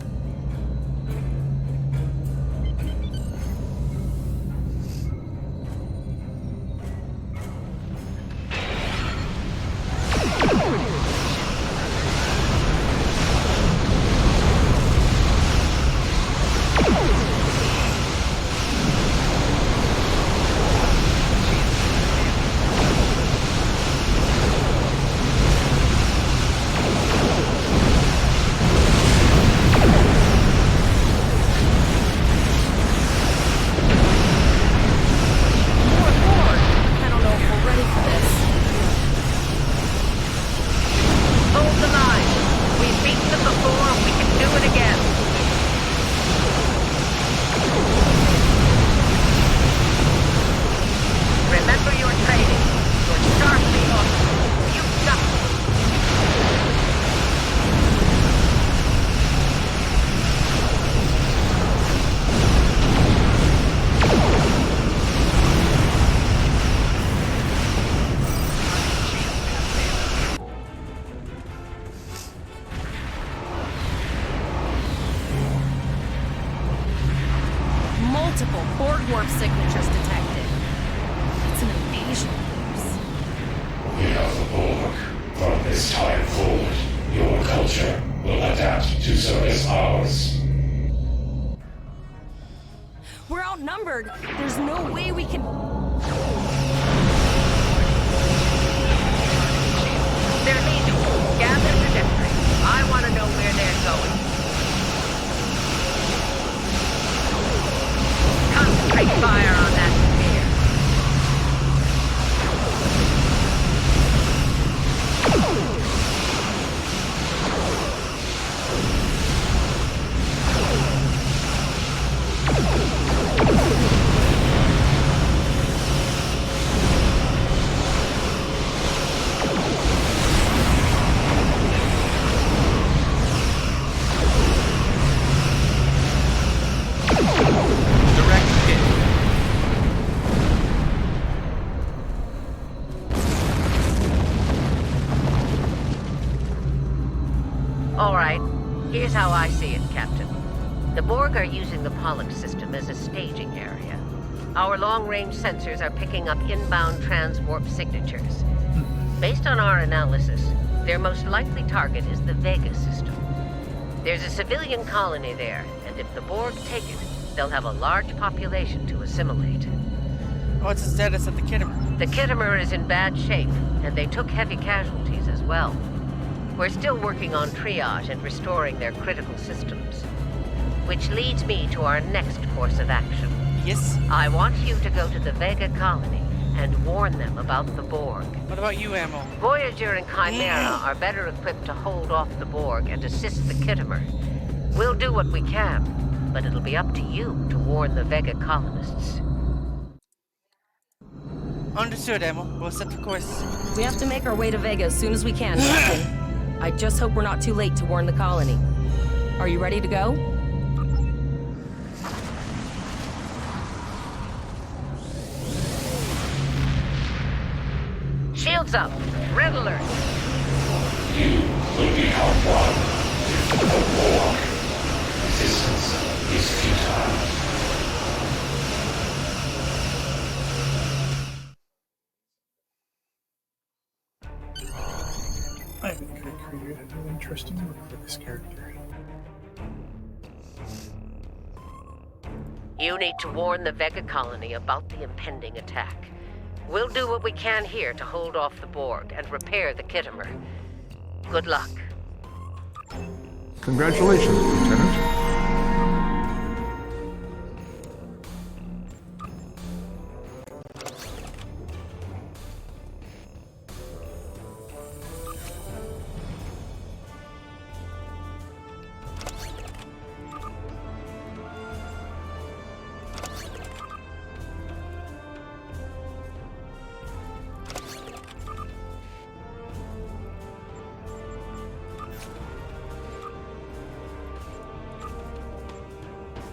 ours. We're outnumbered. There's no way we can. They're leaving. Gather trajectory. I want to know where they're going. Concentrate fire on that sphere. Direct hit. All right. Here's how I see it, Captain. The Borg are using the Pollux system as a staging area. Our long-range sensors are picking up inbound transwarp signatures. Based on our analysis, their most likely target is the Vega system. There's a civilian colony there, and if the Borg take it, they'll have a large population to assimilate. What's the status of the Kittimer? The Kittimer is in bad shape, and they took heavy casualties as well. We're still working on triage and restoring their critical systems. Which leads me to our next course of action. Yes? I want you to go to the Vega colony and warn them about the Borg. What about you, Ammo? Voyager and Chimera are better equipped to hold off the Borg and assist the Kittimer. We'll do what we can, but it'll be up to you to warn the Vega colonists. Understood, Ammo. We'll set the course. We have to make our way to Vega as soon as we can, Captain. I just hope we're not too late to warn the colony. Are you ready to go? Shields up. Red alert. You will be outwon. The Borg. Resistance is futile. I think I created an interesting look for this character. You need to warn the Vega colony about the impending attack. We'll do what we can here to hold off the Borg and repair the Kittimer. Good luck. Congratulations, Lieutenant.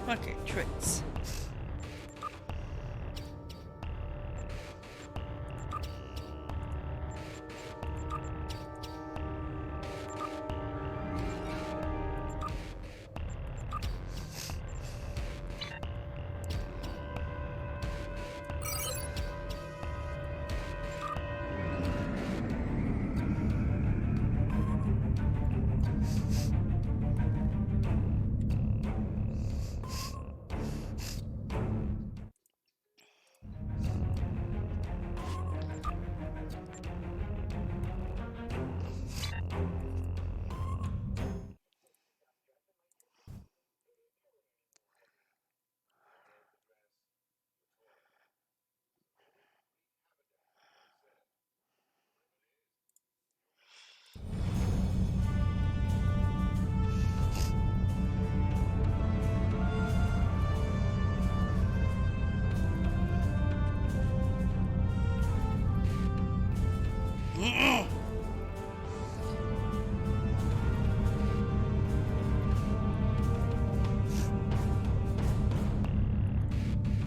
Okay, tricks.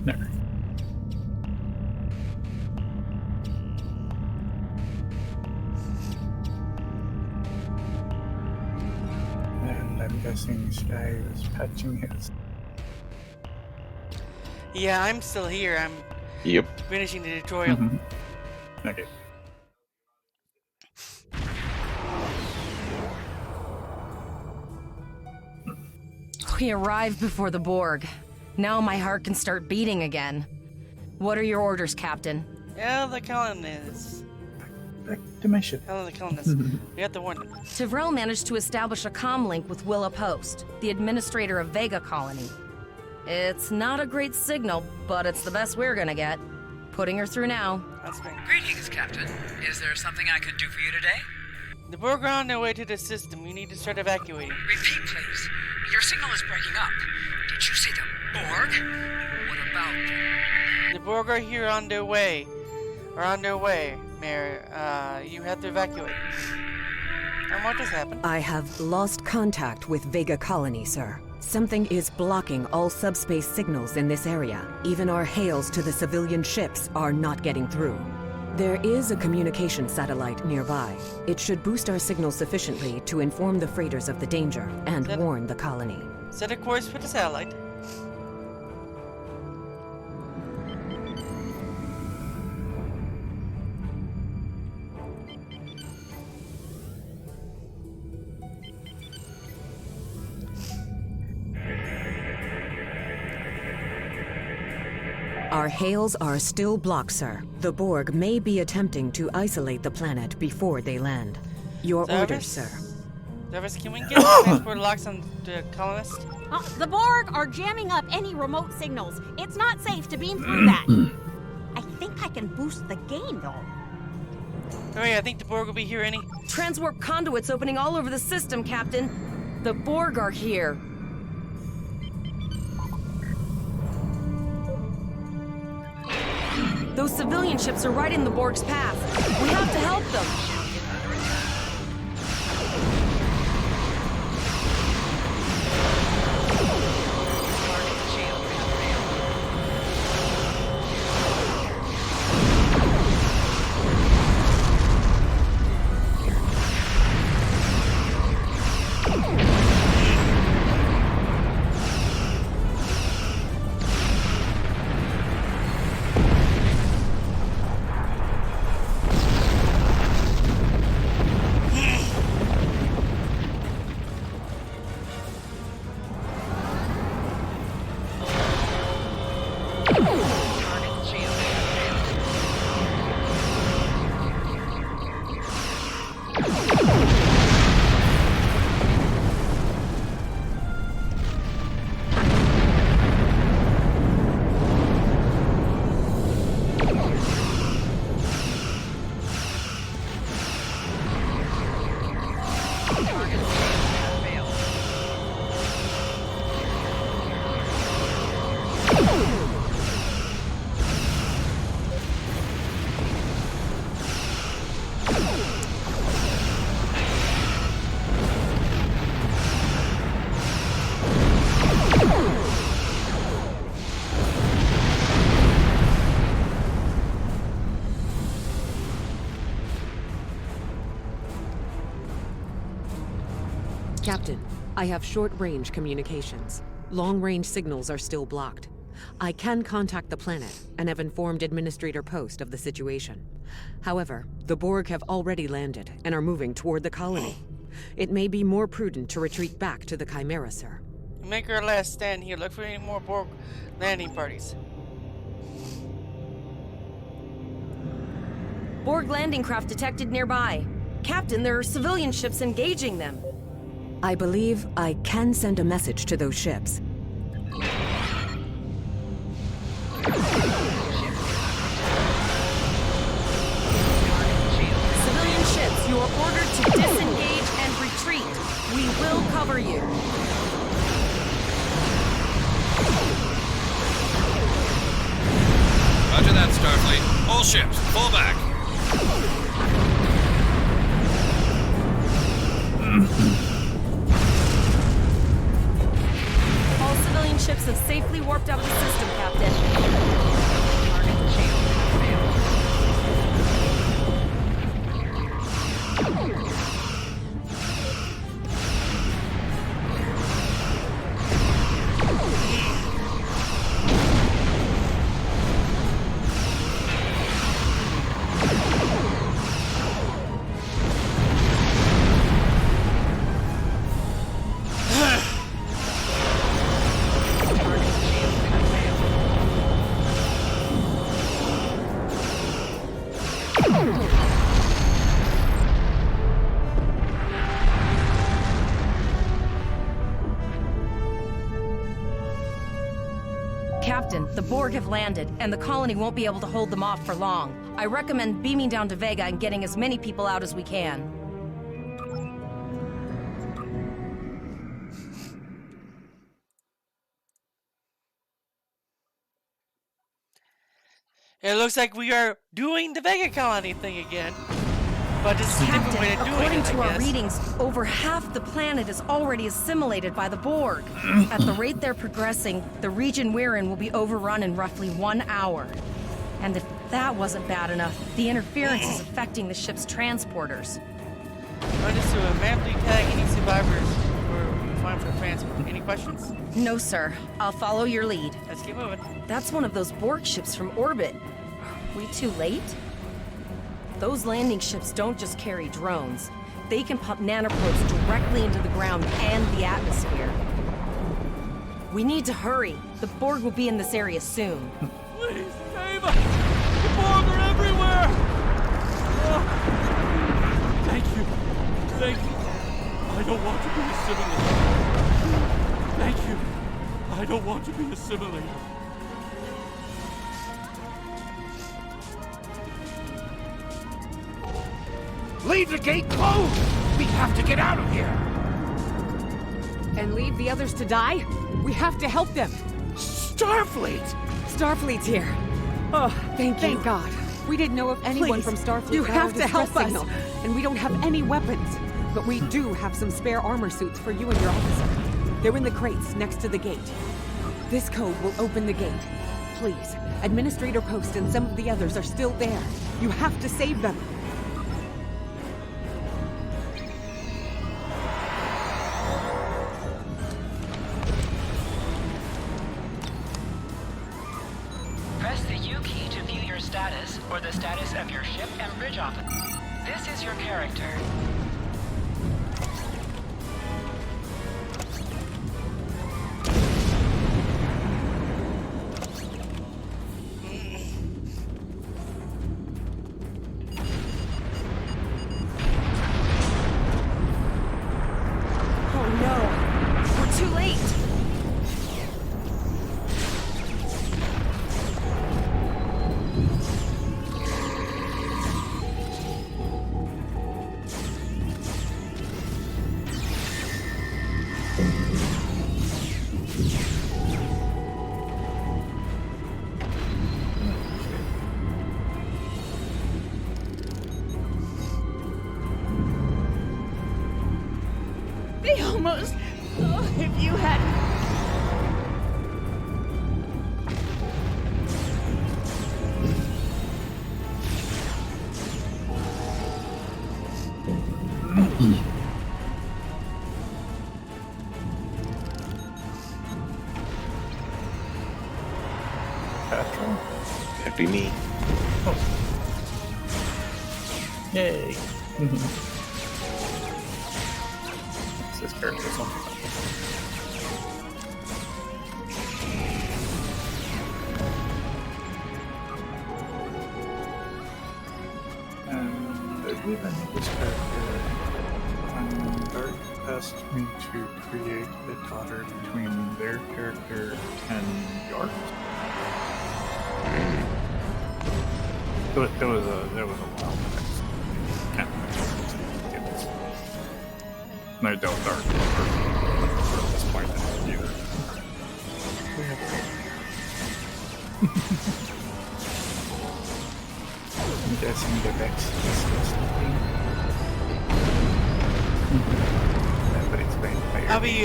Never. And I'm guessing this guy was patching his. Yeah, I'm still here. I'm finishing the tutorial. Okay. We arrived before the Borg. Now my heart can start beating again. What are your orders, Captain? Yeah, the colonists. Back to my ship. Hell, the colonists. We have to warn them. Tivrell managed to establish a comm link with Willa Post, the administrator of Vega Colony. It's not a great signal, but it's the best we're gonna get. Putting her through now. That's great. Greetings, Captain. Is there something I can do for you today? The Borg are on their way to the system. We need to start evacuating. Repeat, please. Your signal is breaking up. Did you say the Borg? What about them? The Borg are here on their way. Are on their way, Mayor. You have to evacuate. And what just happened? I have lost contact with Vega Colony, sir. Something is blocking all subspace signals in this area. Even our hails to the civilian ships are not getting through. There is a communication satellite nearby. It should boost our signal sufficiently to inform the freighters of the danger and warn the colony. Set a course for the satellite. Our hails are still blocked, sir. The Borg may be attempting to isolate the planet before they land. Your orders, sir. Service, can we get transport locks on the colonists? The Borg are jamming up any remote signals. It's not safe to beam through that. I think I can boost the gain, though. Hurry, I think the Borg will be here any... Transwarp conduits opening all over the system, Captain. The Borg are here. Those civilian ships are right in the Borg's path. We have to help them. Captain, I have short-range communications. Long-range signals are still blocked. I can contact the planet and have informed Administrator Post of the situation. However, the Borg have already landed and are moving toward the colony. It may be more prudent to retreat back to the Chimera, sir. Make our last stand here. Look for any more Borg landing parties. Borg landing craft detected nearby. Captain, there are civilian ships engaging them. I believe I can send a message to those ships. Civilian ships, you are ordered to disengage and retreat. We will cover you. Roger that, Starfleet. All ships, fall back. All civilian ships have safely warped out of the system, Captain. Captain, the Borg have landed, and the colony won't be able to hold them off for long. I recommend beaming down to Vega and getting as many people out as we can. It looks like we are doing the Vega colony thing again. But it's a different way of doing According it, to I our guess. readings, over half the planet is already assimilated by the Borg. At the rate they're progressing, the region we're in will be overrun in roughly 1 hour. And if that wasn't bad enough, the interference is affecting the ship's transporters. Understood. Manually tag any survivors were fine for transport. Any questions? No, sir. I'll follow your lead. Let's keep moving. That's one of those Borg ships from orbit. Are we too late? Those landing ships don't just carry drones. They can pump nanoprobes directly into the ground and the atmosphere. We need to hurry. The Borg will be in this area soon. Please, save us! The Borg are everywhere! Oh. Thank you. Thank you. I don't want to be assimilated. Thank you. I don't want to be assimilated. Leave the gate closed! We have to get out of here! And leave the others to die? We have to help them! Starfleet! Starfleet's here. Oh, thank God. We didn't know if anyone Please, from Starfleet you had have our to help distress us. signal, and we don't have any weapons. But we do have some spare armor suits for you and your officer. They're in the crates next to the gate. This code will open the gate. Please, Administrator Post and some of the others are still there. You have to save them. Press the U key to view your status or the status of your ship and bridge office. This is your character. Oh no! We're too late! They almost... Oh, if you hadn't... Petrol? That'd be me. Oh. Yay. What's this character's on? And I believe I need this character. Dark asked me to create a daughter between their character and York. There was a while back. Can't remember. It was. And I don't dark at this point either. I'm guessing the Vex is still sleeping. But it's been I'll be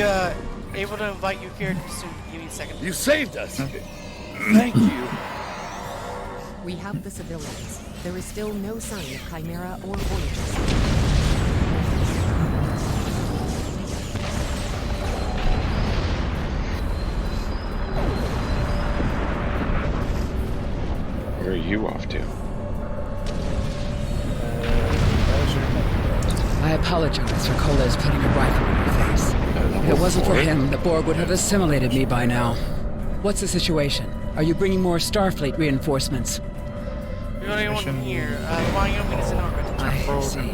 able to invite your character soon. Give me a second. You saved us! Okay. Thank you! We have the civilians. There is still no sign of Chimera or Voyagers. Where are you off to? I apologize for Coles putting a rifle in your face. If it wasn't for him, the Borg would have assimilated me by now. What's the situation? Are you bringing more Starfleet reinforcements? The only one here. Wyoming is in orbit. I see.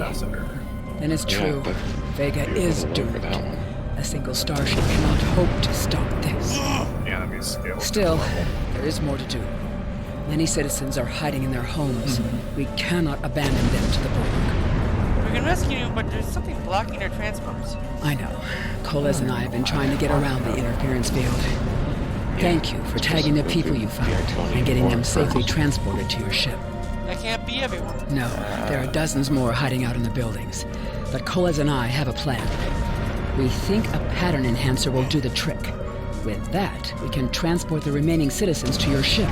Then it's true. but Vega is doomed. A single starship cannot hope to stop this. Still, there is more to do. Many citizens are hiding in their homes. We cannot abandon them to the Borg. We can rescue you, but there's something blocking their transports. I know. Coles and I have been trying to get around the interference field. Thank you for tagging the people you found and getting them safely transported to your ship. That can't be everyone. No, there are dozens more hiding out in the buildings. But Coles and I have a plan. We think a pattern enhancer will do the trick. With that, we can transport the remaining citizens to your ship.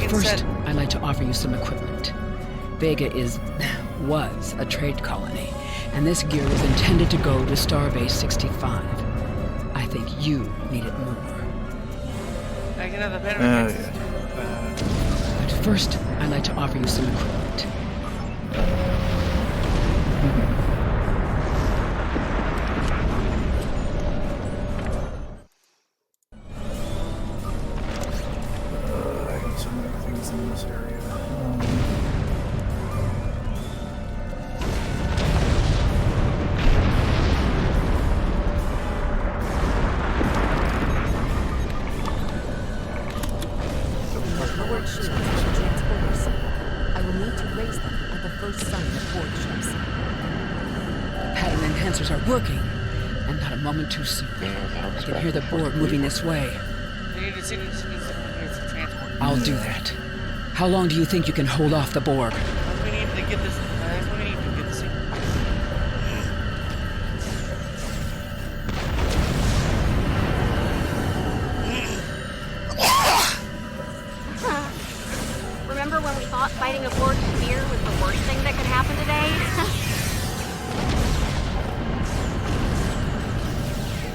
First, I'd like to offer you some equipment. Vega was a trade colony, and this gear was intended to go to Starbase 65. I think you need it more. I can have the better But first, I'd like to offer you some equipment. I got so many things in this area. Lowered shields and transporters. I will need to raise them at the first sign of Borg ships. The pattern enhancers are working, and not a moment too soon. I can hear the Borg moving this way. We need to see the transport. I'll do that. How long do you think you can hold off the Borg? We need to get this. We need to get this. Remember when we thought fighting a Borg spear was the worst thing that could happen today?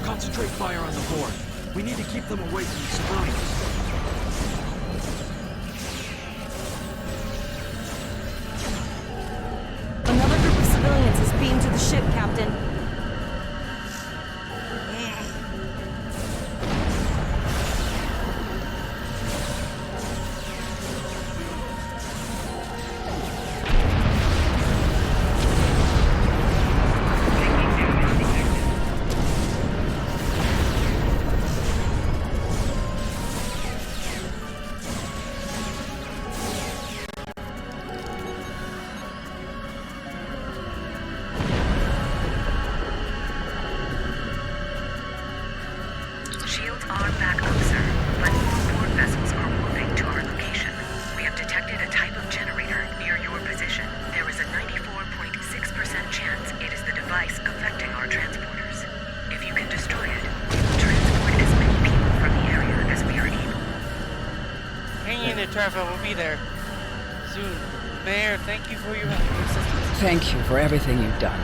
Concentrate fire on the Borg. We need to keep them away from the civilians. Another group of civilians is beamed to the ship, Captain. Shields are back up, sir, but more Borg vessels are warping to our location. We have detected a type of generator near your position. There is a 94.6% chance it is the device affecting our transporters. If you can destroy it, we will transport as many people from the area as we are able. Hang in there, Tarva. We'll be there soon. Mayor, thank you for your assistance. Thank you for everything you've done.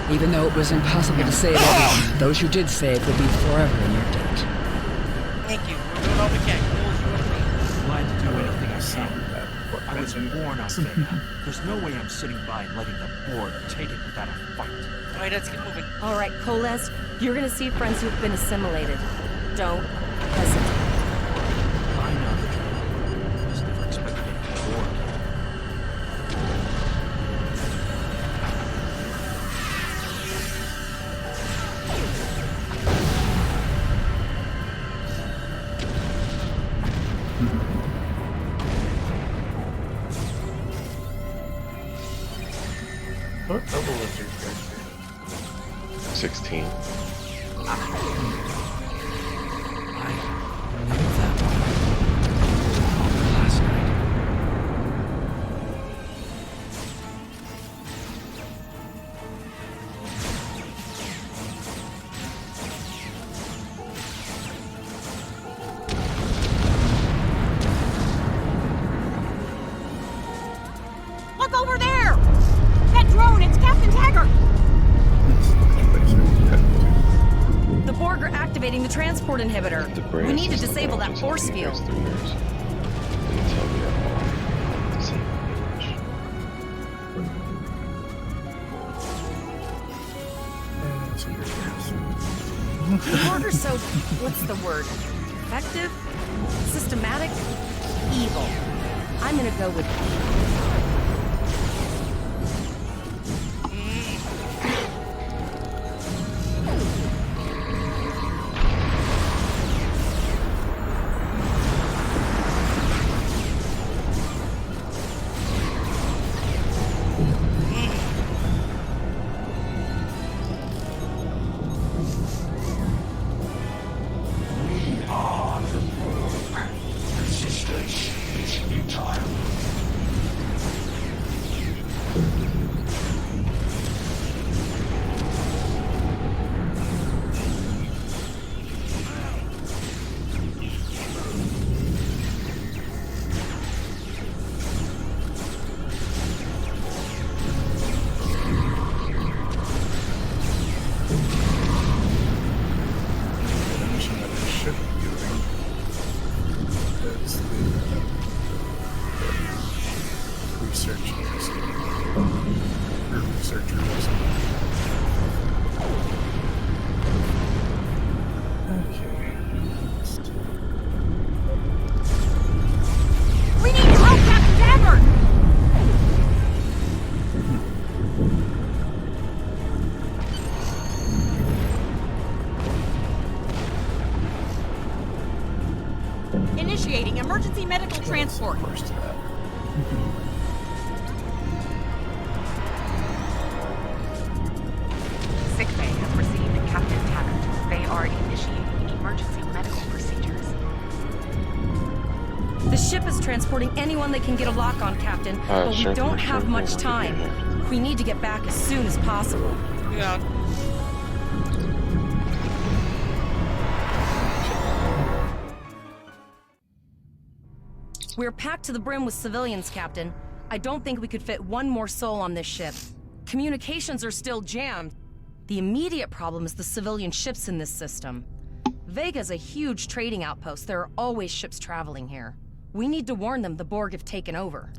Even though it was impossible to save everyone, those you did save will be forever in your debt. Thank you. We're doing all we can. Glad to do anything I can. I was born on Vega. There's no way I'm sitting by and letting the Borg take it without a fight. Alright, let's get moving. All right, Coles, you're gonna see friends who've been assimilated. Don't hesitate. I know the drill. I was never expecting any Borg. What level is your character? 16. Last night. Look over there! That drone, it's Captain Taggart! The Borg are activating the transport inhibitor. We need to disable that force field. The Borg are so, what's the word? Effective? Systematic? Evil. I'm gonna go with E. Initiating emergency medical transport. Sick Bay has received Captain Taggart. They are initiating emergency medical procedures. The ship is transporting anyone they can get a lock on, Captain, but we don't have much time. We need to get back as soon as possible. Yeah. We're packed to the brim with civilians, Captain. I don't think we could fit one more soul on this ship. Communications are still jammed. The immediate problem is the civilian ships in this system. Vega's a huge trading outpost. There are always ships traveling here. We need to warn them the Borg have taken over.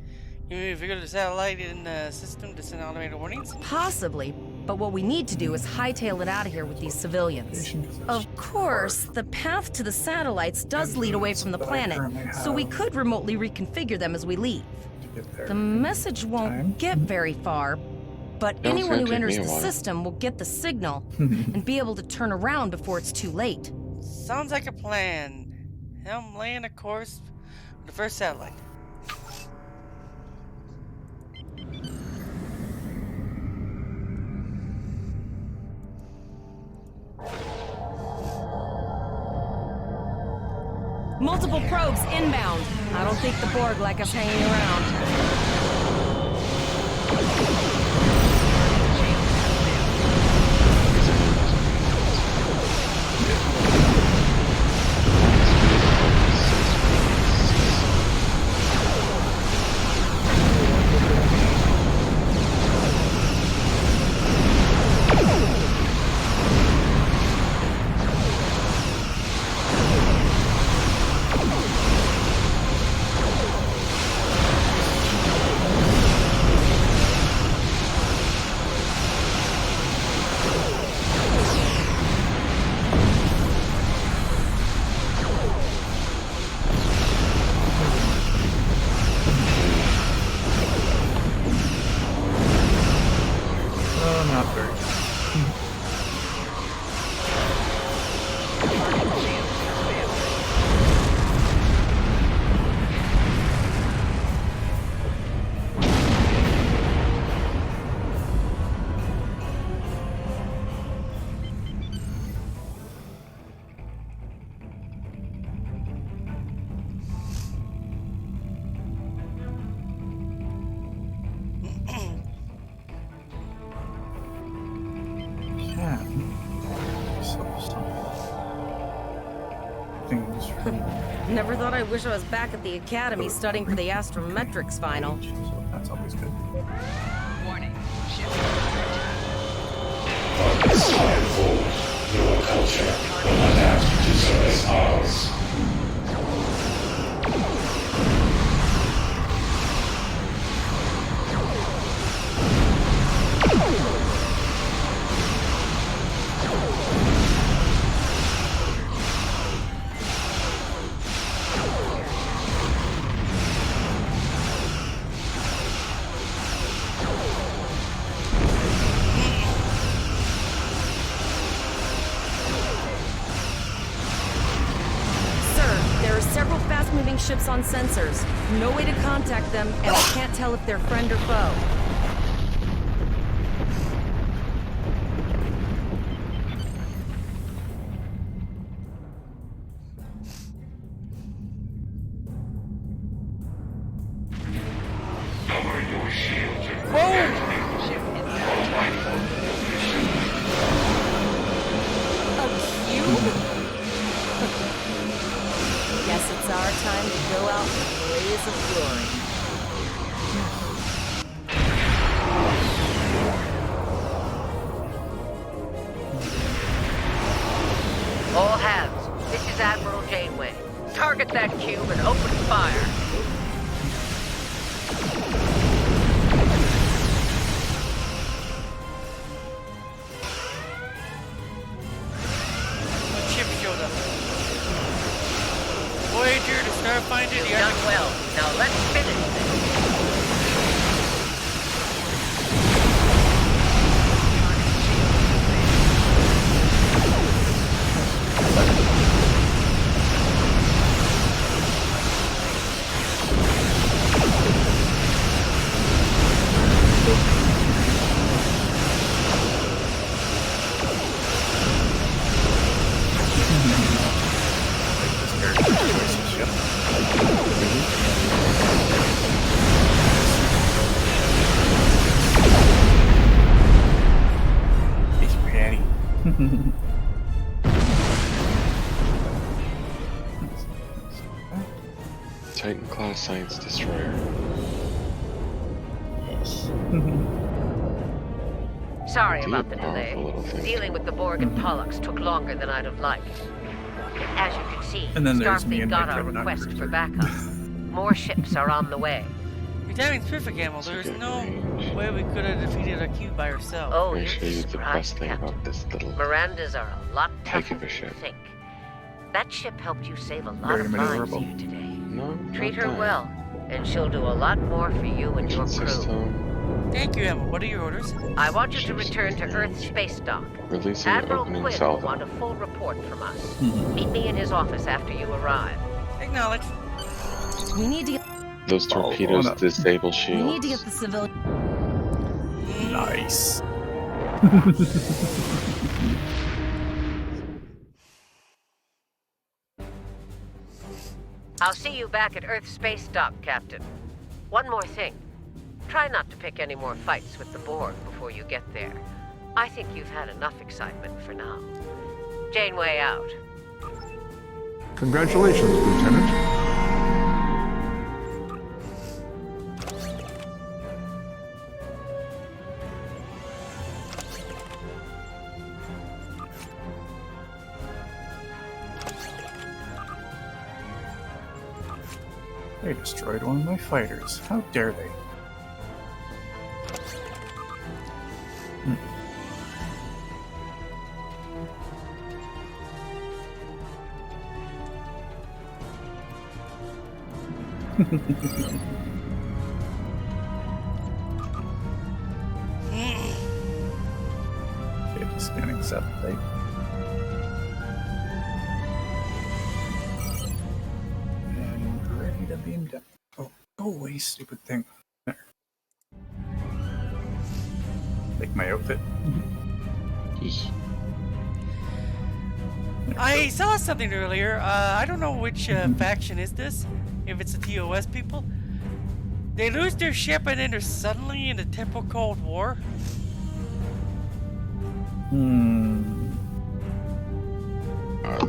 You mean figure the satellite in the system to send automated warnings? Possibly, but what we need to do is hightail it out of here with these civilians. Of course, the path to the satellites does lead away from the planet, so we could remotely reconfigure them as we leave. The message won't get very far, but anyone who enters the system will get the signal and be able to turn around before it's too late. Sounds like a plan. Helm laying a course for the first satellite. Multiple probes inbound. I don't think the Borg like us hanging around. Never thought I wish I was back at the academy studying for the astrometrics final. So that's always good. Warning. It's time for your culture will adapt to service ours. ships on sensors. No way to contact them, and I can't tell if they're friend or foe. Guess it's our time to go out in a blaze of glory. All hands, this is Admiral Janeway. Target that cube and open fire. A ship showed up. Voyager to Starfinder. You've done well. Now let's finish this. Titan-class science destroyer. Sorry Indeed, about the delay. Dealing with the Borg and Pollux took longer than I'd have liked. As you can see, And then there's me Starfleet and got my our Kevin request Cruiser. for backup. More ships are on the way. Your timing's perfect, Hamill. There's no way we could have defeated a cube by ourselves. Oh, Let me you're show you the best surprised, thing Captain. about this little Mirandas are a lot type tougher of a than you ship. think. That ship helped you save a lot Very of lives maneuverable. here today. No, Treat not her that. well, and she'll do a lot more for you and your crew. System. Thank you, Hamill. What are your orders? I want you to return to Earth space dock. Releasing Admiral opening Quinn will salvo. want a full report from us. Meet me in his office after you arrive. Acknowledge. We need to get, Those torpedoes up. disable we shields. need to get the civilian. Nice. I'll see you back at Earth space dock, Captain. One more thing. Try not to pick any more fights with the Borg before you get there. I think you've had enough excitement for now. Janeway out. Congratulations, Lieutenant. They destroyed one of my fighters. How dare they? Okay, just scanning satellite. And ready to beam down. Oh, go away, stupid thing. There. Like my outfit. I saw something earlier. I don't know which faction is this. If it's the TOS people. They lose their ship and then they're suddenly in a tempo Cold War.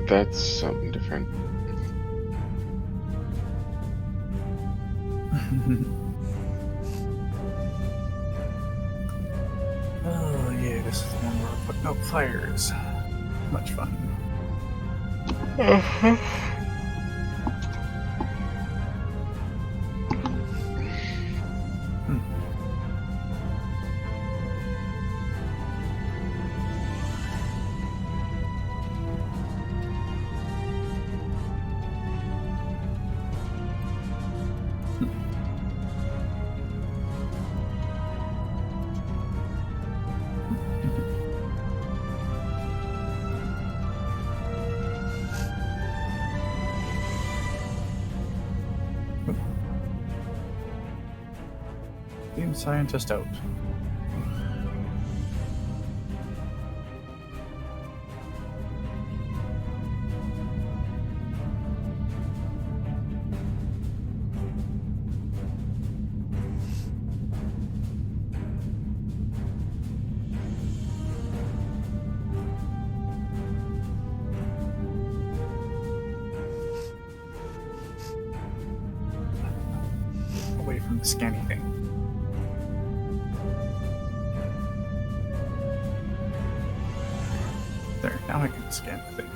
That's something different. Oh yeah, this is the one where we're putting out fires. Much fun. New scientist out. Away from the scanning thing. There, now I can scan the thing.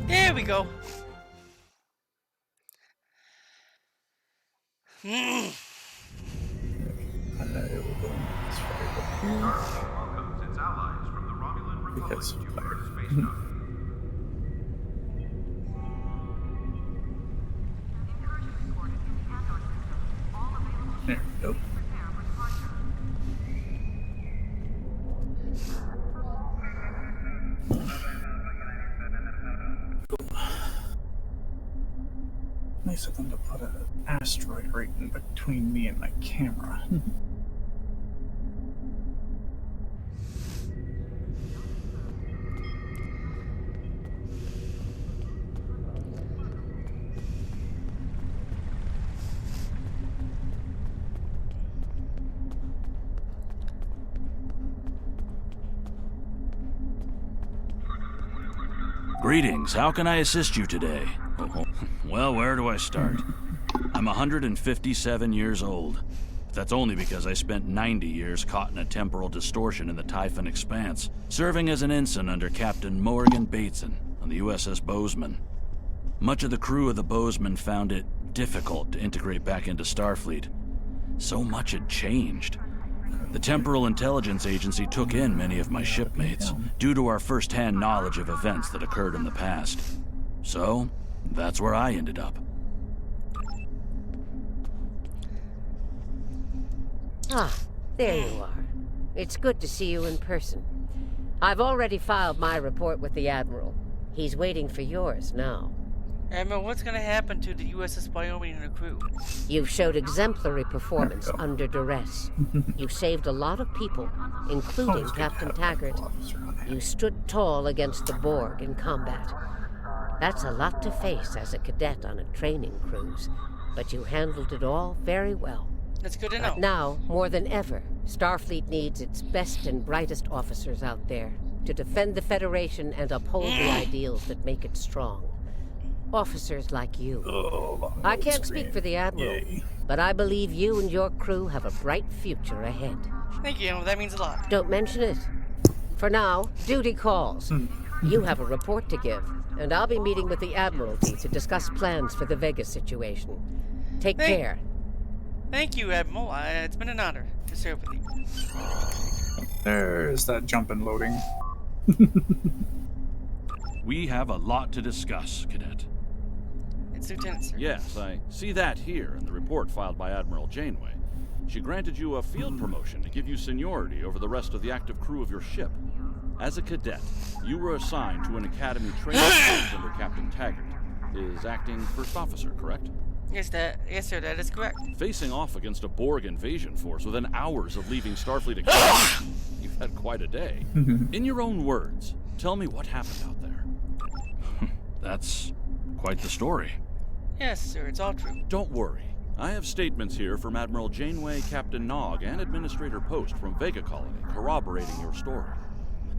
There we go. Mm. Because fire. There we go. Nice of them to put an asteroid right in between me and my camera. Greetings. How can I assist you today? Well, where do I start? I'm 157 years old. That's only because I spent 90 years caught in a temporal distortion in the Typhon Expanse, serving as an ensign under Captain Morgan Bateson on the USS Bozeman. Much of the crew of the Bozeman found it difficult to integrate back into Starfleet. So much had changed. The Temporal Intelligence Agency took in many of my shipmates, due to our first-hand knowledge of events that occurred in the past. So, that's where I ended up. Ah, there you are. It's good to see you in person. I've already filed my report with the Admiral. He's waiting for yours now. Admiral, what's gonna happen to the USS Wyoming and her crew? You've showed exemplary performance under duress. You saved a lot of people, including Captain Taggart. You stood tall against the Borg in combat. That's a lot to face as a cadet on a training cruise, but you handled it all very well. That's good to know. But now, more than ever, Starfleet needs its best and brightest officers out there to defend the Federation and uphold the ideals that make it strong. Officers like you. I can't speak for the Admiral, but I believe you and your crew have a bright future ahead. Thank you, that means a lot. Don't mention it. For now, duty calls. You have a report to give, and I'll be meeting with the Admiralty to discuss plans for the Vega situation. Take care. Thank you, Admiral. It's been an honor to serve with you. There's that jump and loading. We have a lot to discuss, Cadet. It's Lieutenant, sir. Yes, I see that here in the report filed by Admiral Janeway. She granted you a field promotion to give you seniority over the rest of the active crew of your ship. As a cadet, you were assigned to an academy training course under Captain Taggart. Is acting first officer, correct? Yes, sir, that is correct. Facing off against a Borg invasion force within hours of leaving Starfleet Academy, you've had quite a day. In your own words, tell me what happened out there. That's quite the story. Yes, sir, it's all true. Don't worry. I have statements here from Admiral Janeway, Captain Nog, and Administrator Post from Vega Colony corroborating your story.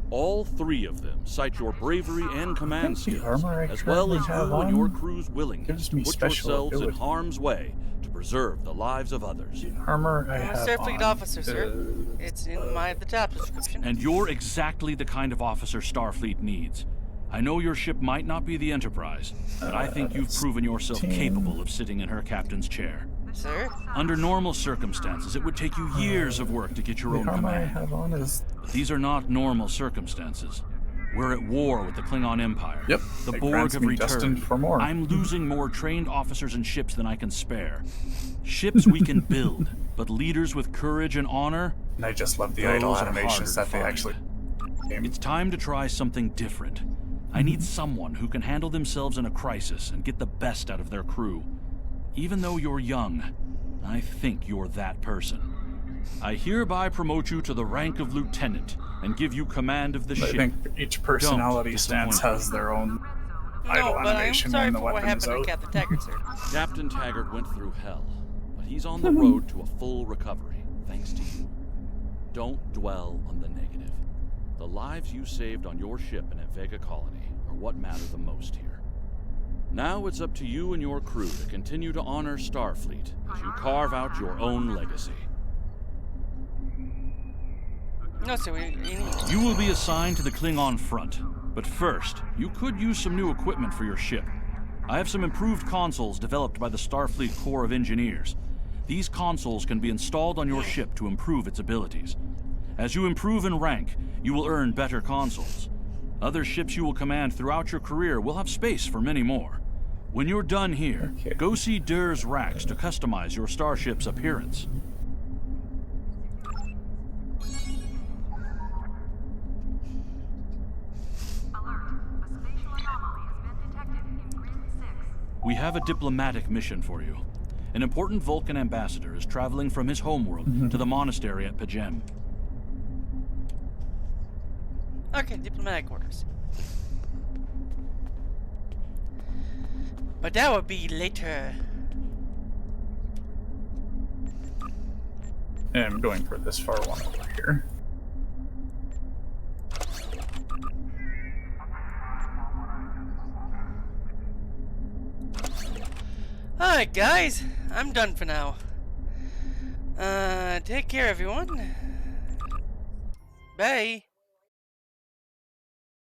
All three of them cite your bravery and command skills, as well as you and your crew's willingness to put yourselves in harm's way to preserve the lives of others. Armor I have Starfleet officer, sir. It's in the job description. And you're exactly the kind of officer Starfleet needs. I know your ship might not be the Enterprise, but I think you've proven yourself capable of sitting in her captain's chair. Sir? Under normal circumstances, it would take you years of work to get your own command. But these are not normal circumstances. We're at war with the Klingon Empire. Yep. The Borg have returned. I'm losing more trained officers and ships than I can spare. Ships we can build, but leaders with courage and honor? And I just love the idle animations that they actually... It's time to try something different. I need someone who can handle themselves in a crisis and get the best out of their crew. Even though you're young, I think you're that person. I hereby promote you to the rank of lieutenant and give you command of the ship. I think each personality stance has their own idle animation when the weapon is out. Captain Taggart, sir. Captain Taggart went through hell, but he's on the road to a full recovery, thanks to you. Don't dwell on the negative. The lives you saved on your ship and at Vega Colony are what matter the most here. Now it's up to you and your crew to continue to honor Starfleet as you carve out your own legacy. No, sir, You will be assigned to the Klingon front, but first, you could use some new equipment for your ship. I have some improved consoles developed by the Starfleet Corps of Engineers. These consoles can be installed on your ship to improve its abilities. As you improve in rank, you will earn better consoles. Other ships you will command throughout your career will have space for many more. When you're done here, go see Durr's racks to customize your starship's appearance. We have a diplomatic mission for you. An important Vulcan ambassador is traveling from his homeworld to the monastery at Pajem. Okay, diplomatic orders. But that would be later. And I'm going for this far one over here. Alright guys, I'm done for now. Take care everyone. Bye.